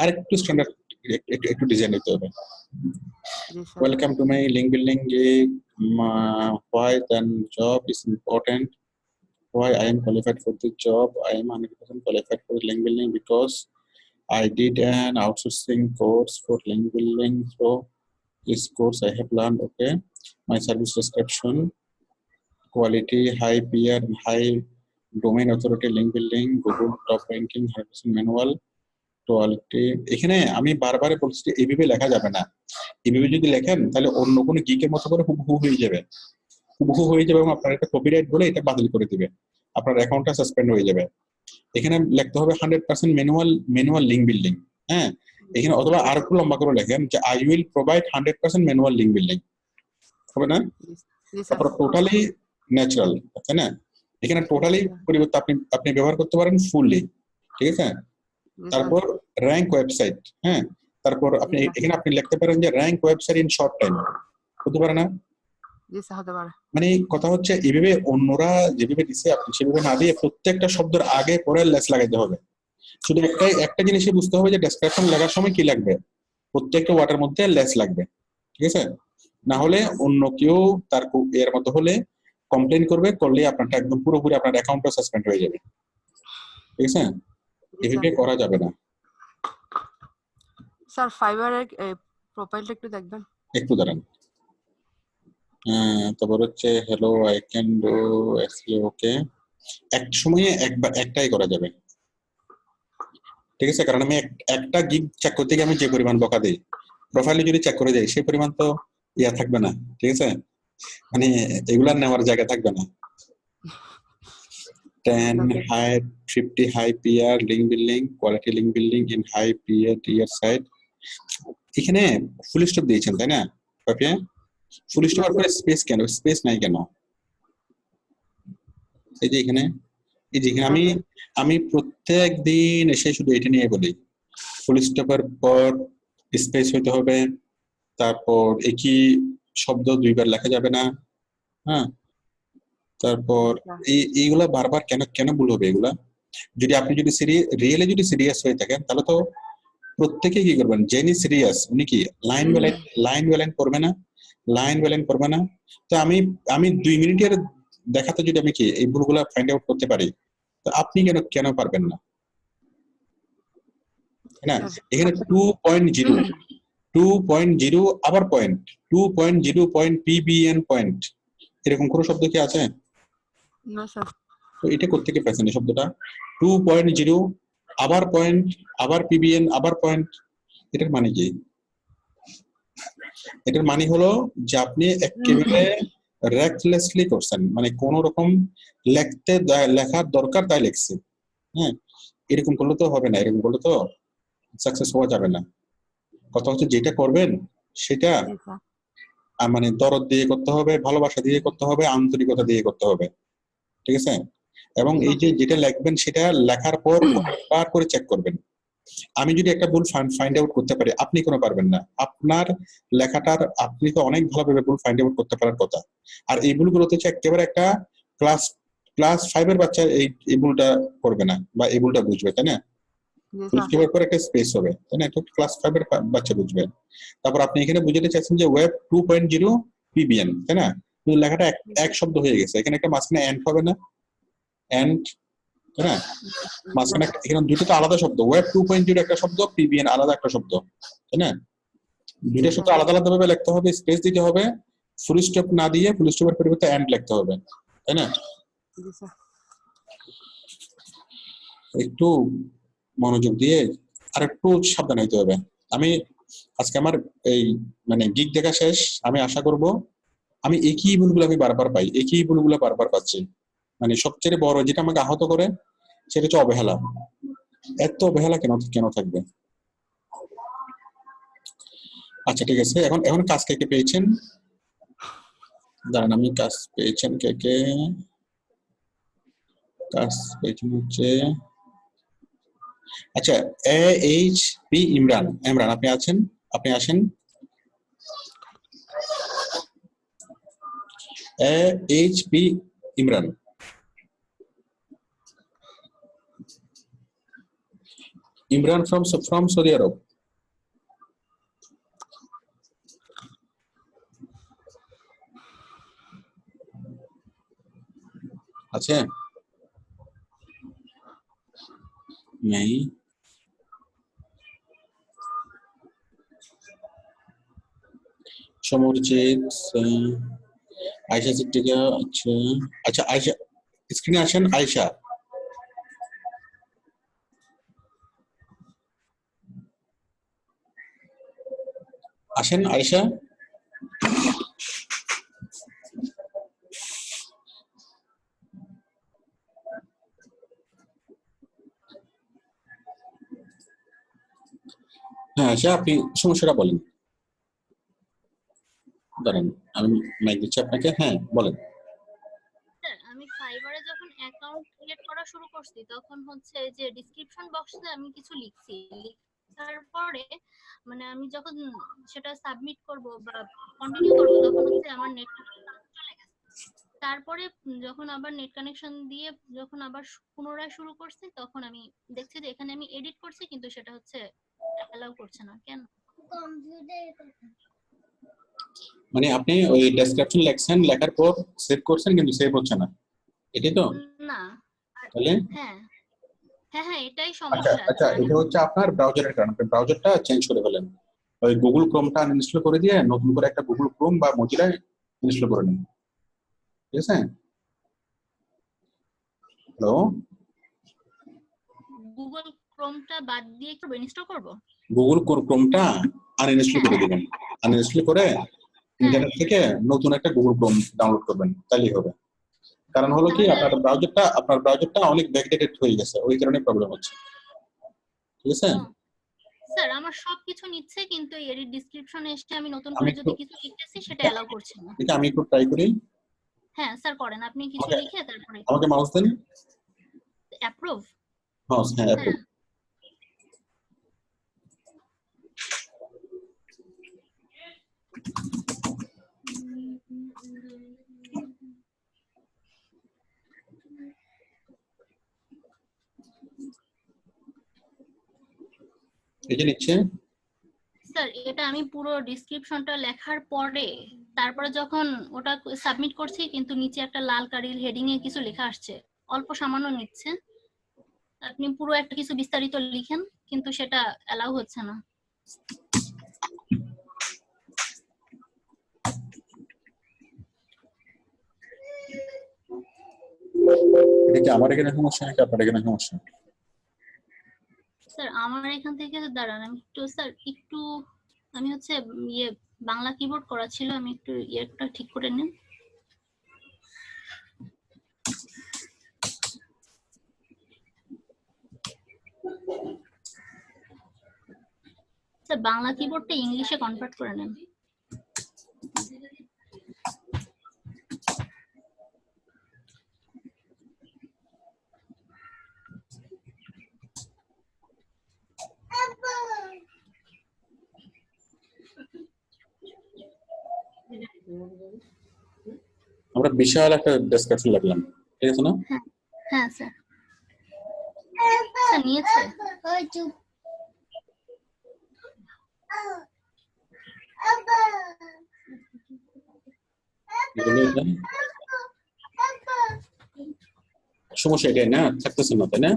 A: আর একটু স্ট্যান্ডার্ড একটু ডিজাইন দিতে হবে। Welcome to my link building, why then job is important, why I am qualified for the job. I am 100% qualified for link building because I did an outsourcing course for link building. So this course I have learned. Okay, my service description, quality, high peer, high domain authority, link building, Google top ranking, 100% manual, quality. এখানে আমি বারবার বলছি এইভাবে লেখা যাবে না। এইভাবে যদি লেখেন তাহলে অন্য কোনো গিকের মতো করে হুবহু হয়ে যাবে, এবং আপনার একটা কপিরাইট বলে এটা বাতিল করে দিবে, আপনার অ্যাকাউন্টটা সাসপেন্ড হয়ে যাবে। এখানে লিখতে হবে 100% ম্যানুয়াল লিঙ্ক বিল্ডিং, হ্যাঁ। এখানে অথবা আর একটু লম্বা করে লেখেন যে I will provide 100% manual link building, হবে না? তারপর টোটালি ন্যাচারাল, তাই না? এখানে টোটালি পরিবর্তে আপনি ব্যবহার করতে পারেন ফুললি, ঠিক আছে? তারপর র্যাঙ্ক ওয়েবসাইট, হ্যাঁ। তারপর আপনি এখানে আপনি লিখতে পারেন যে rank website in short time, হতে পারে না? মানে কথা হচ্ছে এইভাবে অন্যরা যেভাবে দিছে আপনি সেভাবে না দিয়ে প্রত্যেকটা শব্দের আগে পরে লেস লাগাইতে হবে। শুধু একটা জিনিসই বুঝতে হবে যে ডেসক্রিপশন লেখার সময় কি লাগবে, প্রত্যেকটা ওয়ার্ডের মধ্যে লেস লাগবে, ঠিক আছে? না হলে অন্য কেউ তার এর মধ্যে হলে কমপ্লেইন করলে আপনারটা একদম পুরোপুরি আপনার অ্যাকাউন্টটা সাসপেন্ড হয়ে যাবে, ঠিক আছে? এভাবে করা যাবে না।
P: স্যার ফাইবারের প্রোফাইলটা একটু দেখবেন।
A: একটু দাঁড়ান। তারপর হচ্ছে hello I can do exactly, okay. এক সময়ে একটাই করা যাবে, ঠিক আছে? কারণ আমি একটা গিগ চেক করতে গিয়ে আমি যে পরিমাণ বকা দিই, প্রোফাইলে যদি চেক করে যাই সেই পরিমাণ তো ইয়া থাকবে না, ঠিক আছে? মানে এগুলার নেওয়ার জায়গা থাকবে না। 10 high 50 high PR link building, quality link building in high PR tier site. এখানে ফুল স্টপ দিয়েছেন, তাই না? ওকে, ফুল স্টপ আর পরে স্পেস কেন? স্পেস নাই কেন? এই যে এখানে আমি প্রত্যেক দিন এসে শুধু এটা নিয়ে বলি, ফুল স্টপের পর স্পেস হইতে হবে, তারপর একই শব্দ দুইবার লেখা যাবে না, হ্যাঁ। তারপর এইগুলা বারবার কেন ভুল হবে এগুলা? যদি আপনি রিয়েলি সিরিয়াস হয়ে থাকেন তাহলে তো প্রত্যেকে কি করবেন, যিনি সিরিয়াস উনি কি লাইন বাই লাইন করবে না। তো আমি 2 মিনিটের দেখাতে যদি আমি কি এই ভুলগুলা ফাইন্ড আউট করতে পারি, তো আপনি কেন পারবেন না? না, এখানে 2.0 আবার পয়েন্ট 2.0 পয়েন্ট PBN পয়েন্ট, এরকম কোনো শব্দ কি আছে?
P: না স্যার।
A: তো এটা কোত্থেকে পেয়েছেন এই শব্দটা? 2.0 আবার পয়েন্ট আবার PBN আবার পয়েন্ট, এটার মানে কি? এটার মানে হলো যে আপনি একেবারে রেকলেসলি করছেন, মানে কোন রকম লেখার দরকার তাই লিখছি, হ্যাঁ। এরকম করলে তো হবে না, এরকম করলে তো সাকসেস হওয়া যাবে না। কথা হচ্ছে যেটা করবেন সেটা মানে দরদ দিয়ে করতে হবে, ভালোবাসা দিয়ে করতে হবে, আন্তরিকতা দিয়ে করতে হবে, ঠিক আছে? এবং এই যে যেটা লিখবেন সেটা লেখার পর বার করে চেক করবেন। আমি যদি একটা ভুল ফাইন্ড আউট করতে পারি, আপনি কোনো পারবেন না। আপনার লেখাটার আপনি তো অনেক ভালোভাবে ভুল ফাইন্ড আউট করতে পারার কথা। আর এই ভুলগুলো হচ্ছে একেবারে একটা ক্লাস ক্লাস 5 এর বাচ্চা এই ভুলটা করবে না বা এই ভুলটা বুঝবে, তাই না?
P: জি
A: ফুল
P: স্যার।
A: স্টপের পর একটা স্পেস হবে, তাই না? তো ক্লাস 5 এর বাচ্চা বুঝবে। তারপর আপনি এখানে বুঝাতে চাচ্ছেন যে ওয়েব 2.0 পিবিএন, তাই না? কিন্তু লেখাটা এক শব্দ হয়ে গেছে, এখানে একটা মাঝখানে এন্ড হবে না? এন্ড, তাই না? মাঝখানে এখানে দুটো তো আলাদা শব্দ, ওয়েব 2.0 একটা শব্দ, পিবিএন আলাদা একটা শব্দ, তাই না? দুইটা শব্দ আলাদা আলাদা ভাবে লিখতে হবে, স্পেস দিতে হবে, ফুল স্টপ না দিয়ে ফুল স্টপের পরিবর্তে এন্ড লিখতে হবে, তাই না?
P: জি স্যার।
A: একটু মনোযোগ দিয়ে আর একটু সাবধান হইতে হবে। আমি আজকে আমার এই মানে গিগ দেখা শেষ, আমি আশা করব আমি একই ভুলগুলো আমি বারবার পাই, একই ভুলগুলো বারবার পাচ্ছি। মানে সবচেয়ে বড় যেটা আমাকে আহত করে সেটা হচ্ছে অবহেলা। এত অবহেলা কেন থাকবে? আচ্ছা ঠিক আছে, এখন কাজ কে কে পেয়েছেন? দাঁড়ান, আমি কাজ পেয়েছেন কে কে? কাজ পেয়েছেন হচ্ছে আচ্ছা AHP ইমরান। ইমরান আপনি আছেন? আপনি আসেন। AHP Imran. Imran from Saudi Arab. আছে? नहीं। সমরজিৎ, আয়েশা সিদ্দিকা। আচ্ছা আচ্ছা, আয়েশা স্ক্রিনে আসেন। আয়েশা আসেন। আয়েশা হ্যাঁ আয়েশা, আপনি সমস্যাটা বলেন। দাঁড়ান আমি মাইক দিচ্ছি আপনাকে। হ্যাঁ বলেন।
K: স্যার আমি ফাইবারে যখন অ্যাকাউন্ট ক্রিয়েট করা শুরু করছি তখন হচ্ছে যে ডেসক্রিপশন বক্সে আমি কিছু লিখছি, তারপরে মানে আমি যখন সেটা সাবমিট করব বা কন্টিনিউ করব তখন হচ্ছে আমার নেট চলে গেছে। তারপরে যখন আবার নেট কানেকশন দিয়ে যখন আবার পুনরায় শুরু করছি তখন আমি দেখছি যে এখানে আমি এডিট করছি কিন্তু সেটা হচ্ছে অ্যালাউ করছে না। কেন?
A: মানে আপনি ওই ডেসক্রিপশন লেখছেন, লেখার পর সেভ করছেন কিন্তু সেভ হচ্ছে না, এটাই তো?
K: না।
A: তাহলে
K: হ্যাঁ হ্যাঁ হ্যাঁ এটাই
A: আচ্ছা
K: সমস্যা।
A: আচ্ছা, এটা হচ্ছে আপনার ব্রাউজারের কারণে। আপনি ব্রাউজারটা চেঞ্জ করে ফেলেন, ওই গুগল ক্রোমটা আনইনস্টল করে দিয়ে নতুন করে একটা গুগল ক্রোম বা মজিলা ইনস্টল করে নিন, ঠিক আছে? হ্যালো,
K: গুগল ক্রোমটা বাদ দিয়ে কি ইনস্টল করব?
A: গুগল ক্রোমটা আনইনস্টল করে দিবেন। আনইনস্টল করে ইন্টারনেট থেকে নতুন একটা গুগল ক্রোম ডাউনলোড করবেন, তাহলেই হবে। কারণ হলো কি আপনার ব্রাউজারটা অনেক ব্যাকডেটেড হয়ে গেছে, ওই কারণে প্রবলেম হচ্ছে, ঠিক আছে?
K: স্যার আমার সবকিছু নিচ্ছে কিন্তু এর ডেসক্রিপশনে এসে আমি নতুন করে যদি কিছু লিখতেছি সেটা অ্যালাউ করছে না।
A: এটা আমি একটু ট্রাই করি।
K: হ্যাঁ স্যার করেন, আপনি কিছু লিখে তারপরে
A: আমাকে মাউস দেন।
K: অ্যাপ্রুভ।
A: মাউস, হ্যাঁ অ্যাপ্রুভ। এটা নিচ্ছে
K: স্যার এটা আমি পুরো ডেসক্রিপশনটা লেখার পরে তারপরে যখন ওটা সাবমিট করছি কিন্তু নিচে একটা লাল কালির হেডিং এ কিছু লেখা আসছে, অল্প সামান্য নিচ্ছে। আপনি পুরো একটা কিছু বিস্তারিত লিখেন কিন্তু সেটা অ্যালাউ হচ্ছে না।
A: এটা কি আমার এখানে সমস্যা নাকি আপনার এখানে সমস্যা?
K: স্যার আমার এখান থেকে দাঁড়ান আমি একটু স্যার একটু আমি হচ্ছে ইয়ে বাংলা কিবোর্ড করা ছিল, আমি একটু ইয়েটা ঠিক করে নিন। স্যার বাংলা কিবোর্ডটা ইংলিশে কনভার্ট করে নেন।
A: আমরা বিশাল একটা ডেসক্রিপশন লিখলাম, ঠিক আছে না?
K: হ্যাঁ স্যার। স্যার নিয়েছে।
A: সমস্যা এটাই না, থাকতেছে না, তাই না?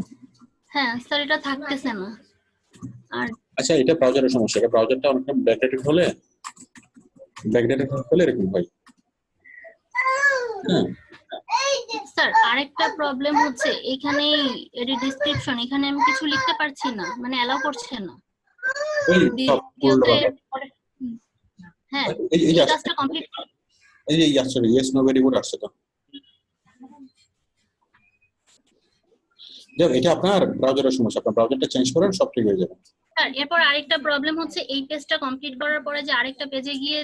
K: হ্যাঁ স্যার, এটা থাকতেছে না। আর
A: আচ্ছা, এটা ব্রাউজারের সমস্যা। এটা ব্রাউজারটা অনেকটা ব্যাকডেটেড হলে এরকম হয়। হ্যাঁ
K: স্যার আরেকটা প্রবলেম হচ্ছে এখানে এর ডেসক্রিপশন, এখানে আমি কিছু লিখতে পারছি না, মানে অ্যালাউ করছে না। হ্যাঁ এই কাজটা কমপ্লিট
A: এই যে আসছে ইয়েস নো ভেরি গুড আসছে তো। এটা আপনার ব্রাউজারের সমস্যা, আপনার ব্রাউজারটা চেঞ্জ করেন, সব ঠিক হয়ে যাবে।
K: স্যার এরপর আরেকটা প্রবলেম হচ্ছে এই পেজটা কমপ্লিট করার পরে যে আরেকটা পেজে গিয়ে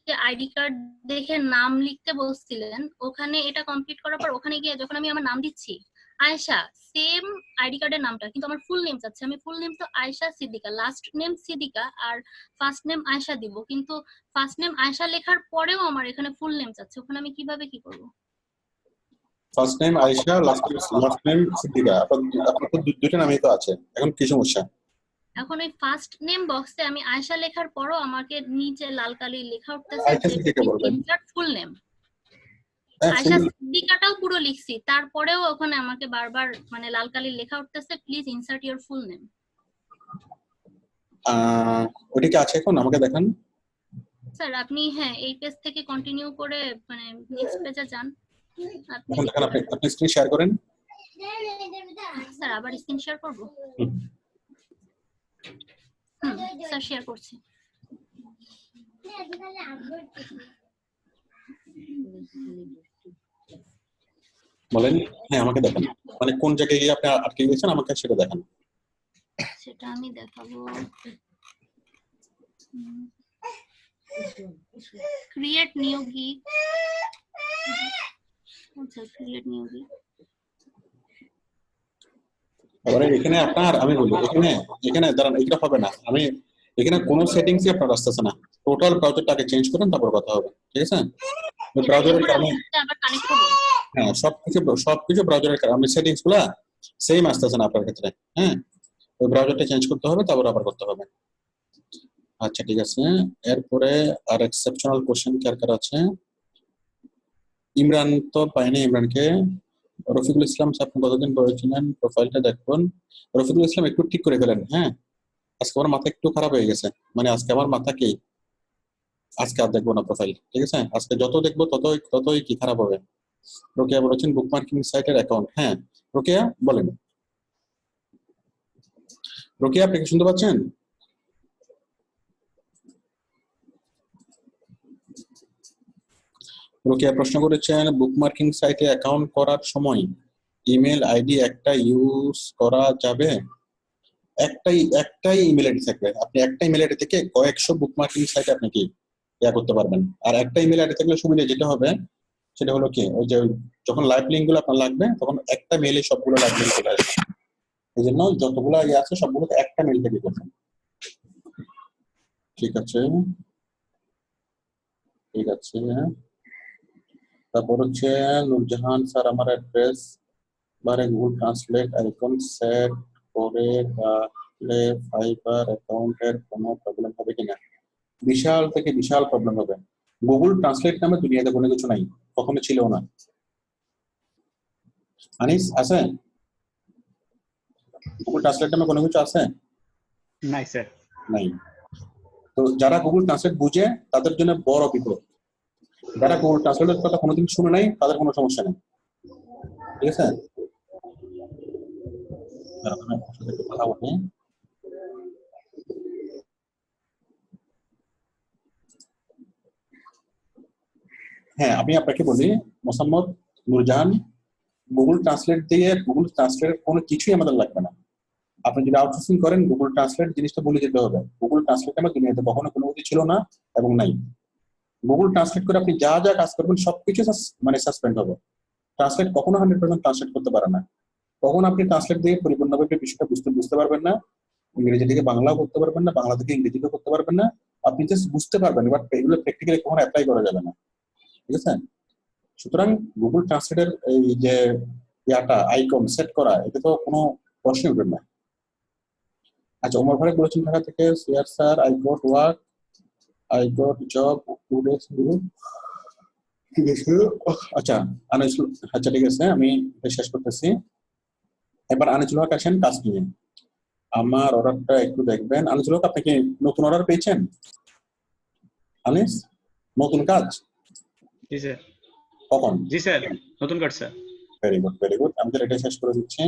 K: যে আইডি কার্ড দেখে নাম লিখতে বলছিলেন, ওখানে এটা কমপ্লিট করার পর ওখানে গিয়ে যখন আমি আমার নাম দিচ্ছি আয়েশা, সেম আইডি কার্ডের নামটা, কিন্তু আমার ফুল নেম চাচ্ছে। আমি ফুল নেম তো আয়েশা সিদ্দিকা, লাস্ট নেম সিদ্দিকা আর ফার্স্ট নেম আয়েশা দিব, কিন্তু ফার্স্ট নেম আয়েশা লেখার পরেও আমার এখানে ফুল নেম চাচ্ছে। ওখানে আমি কিভাবে কি করব?
A: First name Ayesha, last name Siddika, আপনার তো দুটো নামই তো আছে, এখন কি সমস্যা?
K: এখন ওই ফার্স্ট নেম বক্সে আমি আয়েশা লেখার পরও আমাকে নিচে লাল কালি লেখা উঠতেছে
A: আয়েশা সিদ্দিকা বলবেন,
K: ইনসার্ট ফুল নেম। আয়েশা সিদ্দিকাটাও পুরো লিখছি, তারপরেও ওখানে আমাকে বারবার মানে লাল কালি লেখা উঠতেছে please insert your full name.
A: ওটা কি আছে এখন? আমাকে দেখান
K: স্যার আপনি হ্যাঁ এই পেজ থেকে কন্টিনিউ করে মানে নেক্সট পেজে যান।
A: এখন দেখেন, আপনি স্ক্রিন শেয়ার করেন।
K: স্যার আবার স্ক্রিন শেয়ার করব? স্যার শেয়ার করছি।
A: বলেন। হ্যাঁ আমাকে দেখান, মানে কোন জায়গায় গিয়ে আপনি আটকে গেছেন আমাকে সেটা দেখান।
K: সেটা আমি দেখাবো। Create new gig. আচ্ছা ক্রিয়েট নিউ গিগ।
A: এবারে এখানে আপনার আমি বলি, এখানে দাঁড়ান, এটা হবে না। আমি এখানে কোনো সেটিংসই আপনার আসতেছে না। টোটাল ব্রাউজারটাকে চেঞ্জ করেন, তারপর কথা হবে, ঠিক আছে? ব্রাউজারের কারণে
K: আবার কানেক্ট করব।
A: হ্যাঁ সবকিছু ব্রাউজারের কারণে আমি সেটিংস গুলা সেম আসতেছে না আপনার ক্ষেত্রে। হ্যাঁ ওই ব্রাউজারটা চেঞ্জ করতে হবে, তারপর আবার করতে হবে। আচ্ছা ঠিক আছে। এরপরে আর এক্সেপশনাল কোশ্চেন কার আছে? ইমরান তো পাইনি। ইমরানকে রফিকুল ইসলাম আপনি কতদিন পড়েছিলেন? প্রোফাইলটা দেখুন। রফিকুল ইসলাম একটু ঠিক করে ফেলেন। হ্যাঁ আজকে আমার মাথা একটু খারাপ হয়ে গেছে, মানে আজকে আমার মাথা কি, আজকে আর দেখবো না প্রোফাইল, ঠিক আছে? আজকে যত দেখবো ততই কি খারাপ হবে। রোকেয়া বলেছেন বুকমার্কিং সাইটের অ্যাকাউন্ট। হ্যাঁ রোকেয়া বলেন। রোকেয়া আপনি কি শুনতে পাচ্ছেন? রোকেয়া প্রশ্ন করেছেন বুকমার্কিং সাইটে অ্যাকাউন্ট করার সময় ইমেল আইডি একটা ইউজ করা যাবে? একটাই ইমেল আইডি থাকবে। আপনি একটা ইমেল আইডি থেকে কয়েকশো বুকমার্কিং সাইটে আপনি কি করতে পারবেন। আর একটা ইমেল আইডি থাকলে সুবিধা যেটা হবে সেটা হলো কি, ওই যে যখন লাইভ লিঙ্ক গুলো আপনার লাগবে তখন একটা মেইলে সবগুলো লাইভ লিঙ্ক চলে আসবে। এই জন্য যতগুলো আছে সবগুলোতে একটা মেইল থেকে করবেন। ঠিক আছে ঠিক আছে। তারপর হচ্ছে নূরজাহান স্যার আমার অ্যাড্রেস বারে গুগল ট্রান্সলেট আইকন সেট করে রাখলে ফাইবার অ্যাকাউন্টের কোনো প্রবলেম হবে কিনা? বিশাল থেকে বিশাল প্রবলেম হবে। গুগল ট্রান্সলেট নামে দুনিয়াতে কোনো কিছু নাই, কখনো ছিল না। আনিস আছে? গুগল ট্রান্সলেট নামে কোনো কিছু আছে?
B: নাই স্যার।
A: নাই। তো যারা গুগল ট্রান্সলেট বুঝে তাদের জন্য বড় বিপদ। যারা গুগল ট্রান্সলেটের কথা কোনোদিন শুনে নাই তাদের কোনো সমস্যা নেই, ঠিক আছে? কথা বলি। হ্যাঁ আমি আপনাকে বলি মোসাম্মদ নূরজাহান, গুগল ট্রান্সলেট দিয়ে গুগল ট্রান্সলেটের কোনো কিছুই আমাদের লাগবে না। আপনি যদি আউটসোর্সিং করেন গুগল ট্রান্সলেট জিনিসটা ভুলে যেতে হবে। গুগল ট্রান্সলেট আমার দুনিয়াতে কখনো কোনো কিছু ছিল না এবং নাই। গুগল ট্রান্সলেট করে আপনি যা যা কাজ করবেন সবকিছু মানে সাসপেন্ড হবে। ট্রান্সলেট কখনো 100% ট্রান্সলেট করতে পারে না। কখন আপনি ট্রান্সলেট দিয়ে পরিপূর্ণভাবে বিষয়টা বুঝতে পারবেন না। ইংরেজি থেকে বাংলাও করতে পারবেন না, বাংলা থেকে ইংরেজিতেও করতে পারবেন না। আপনি জাস্ট বুঝতে পারবেন, বাট এগুলো প্র্যাকটিক্যালি কখনো অ্যাপ্লাই করা যাবে না, ঠিক আছে? সুতরাং গুগল ট্রান্সলেটের এই যে ইয়াটা আইকন সেট করা, এটা তো কোনো প্রশ্নই উঠবে না। আচ্ছা, ওমর ভাই বলেছেন ঢাকা থেকে, সিয়ার sir I got work, I got job 2 days ago। ঠিক আছে, আচ্ছা আনিসুল, আচ্ছা ঠিক আছে, আমি এটা শেষ করতেছি। এবার আনিসুল হক আসেন কাজ নিয়ে। আমার অর্ডারটা একটু দেখবেন। আনিসুল হক, আপনি কি নতুন অর্ডার পেয়েছেন? আনিস, নতুন কাজ
B: জি স্যার।
A: কখন?
B: জি স্যার, নতুন card sir.
A: Very good, very good. আমি তো এটা শেষ করে দিচ্ছি।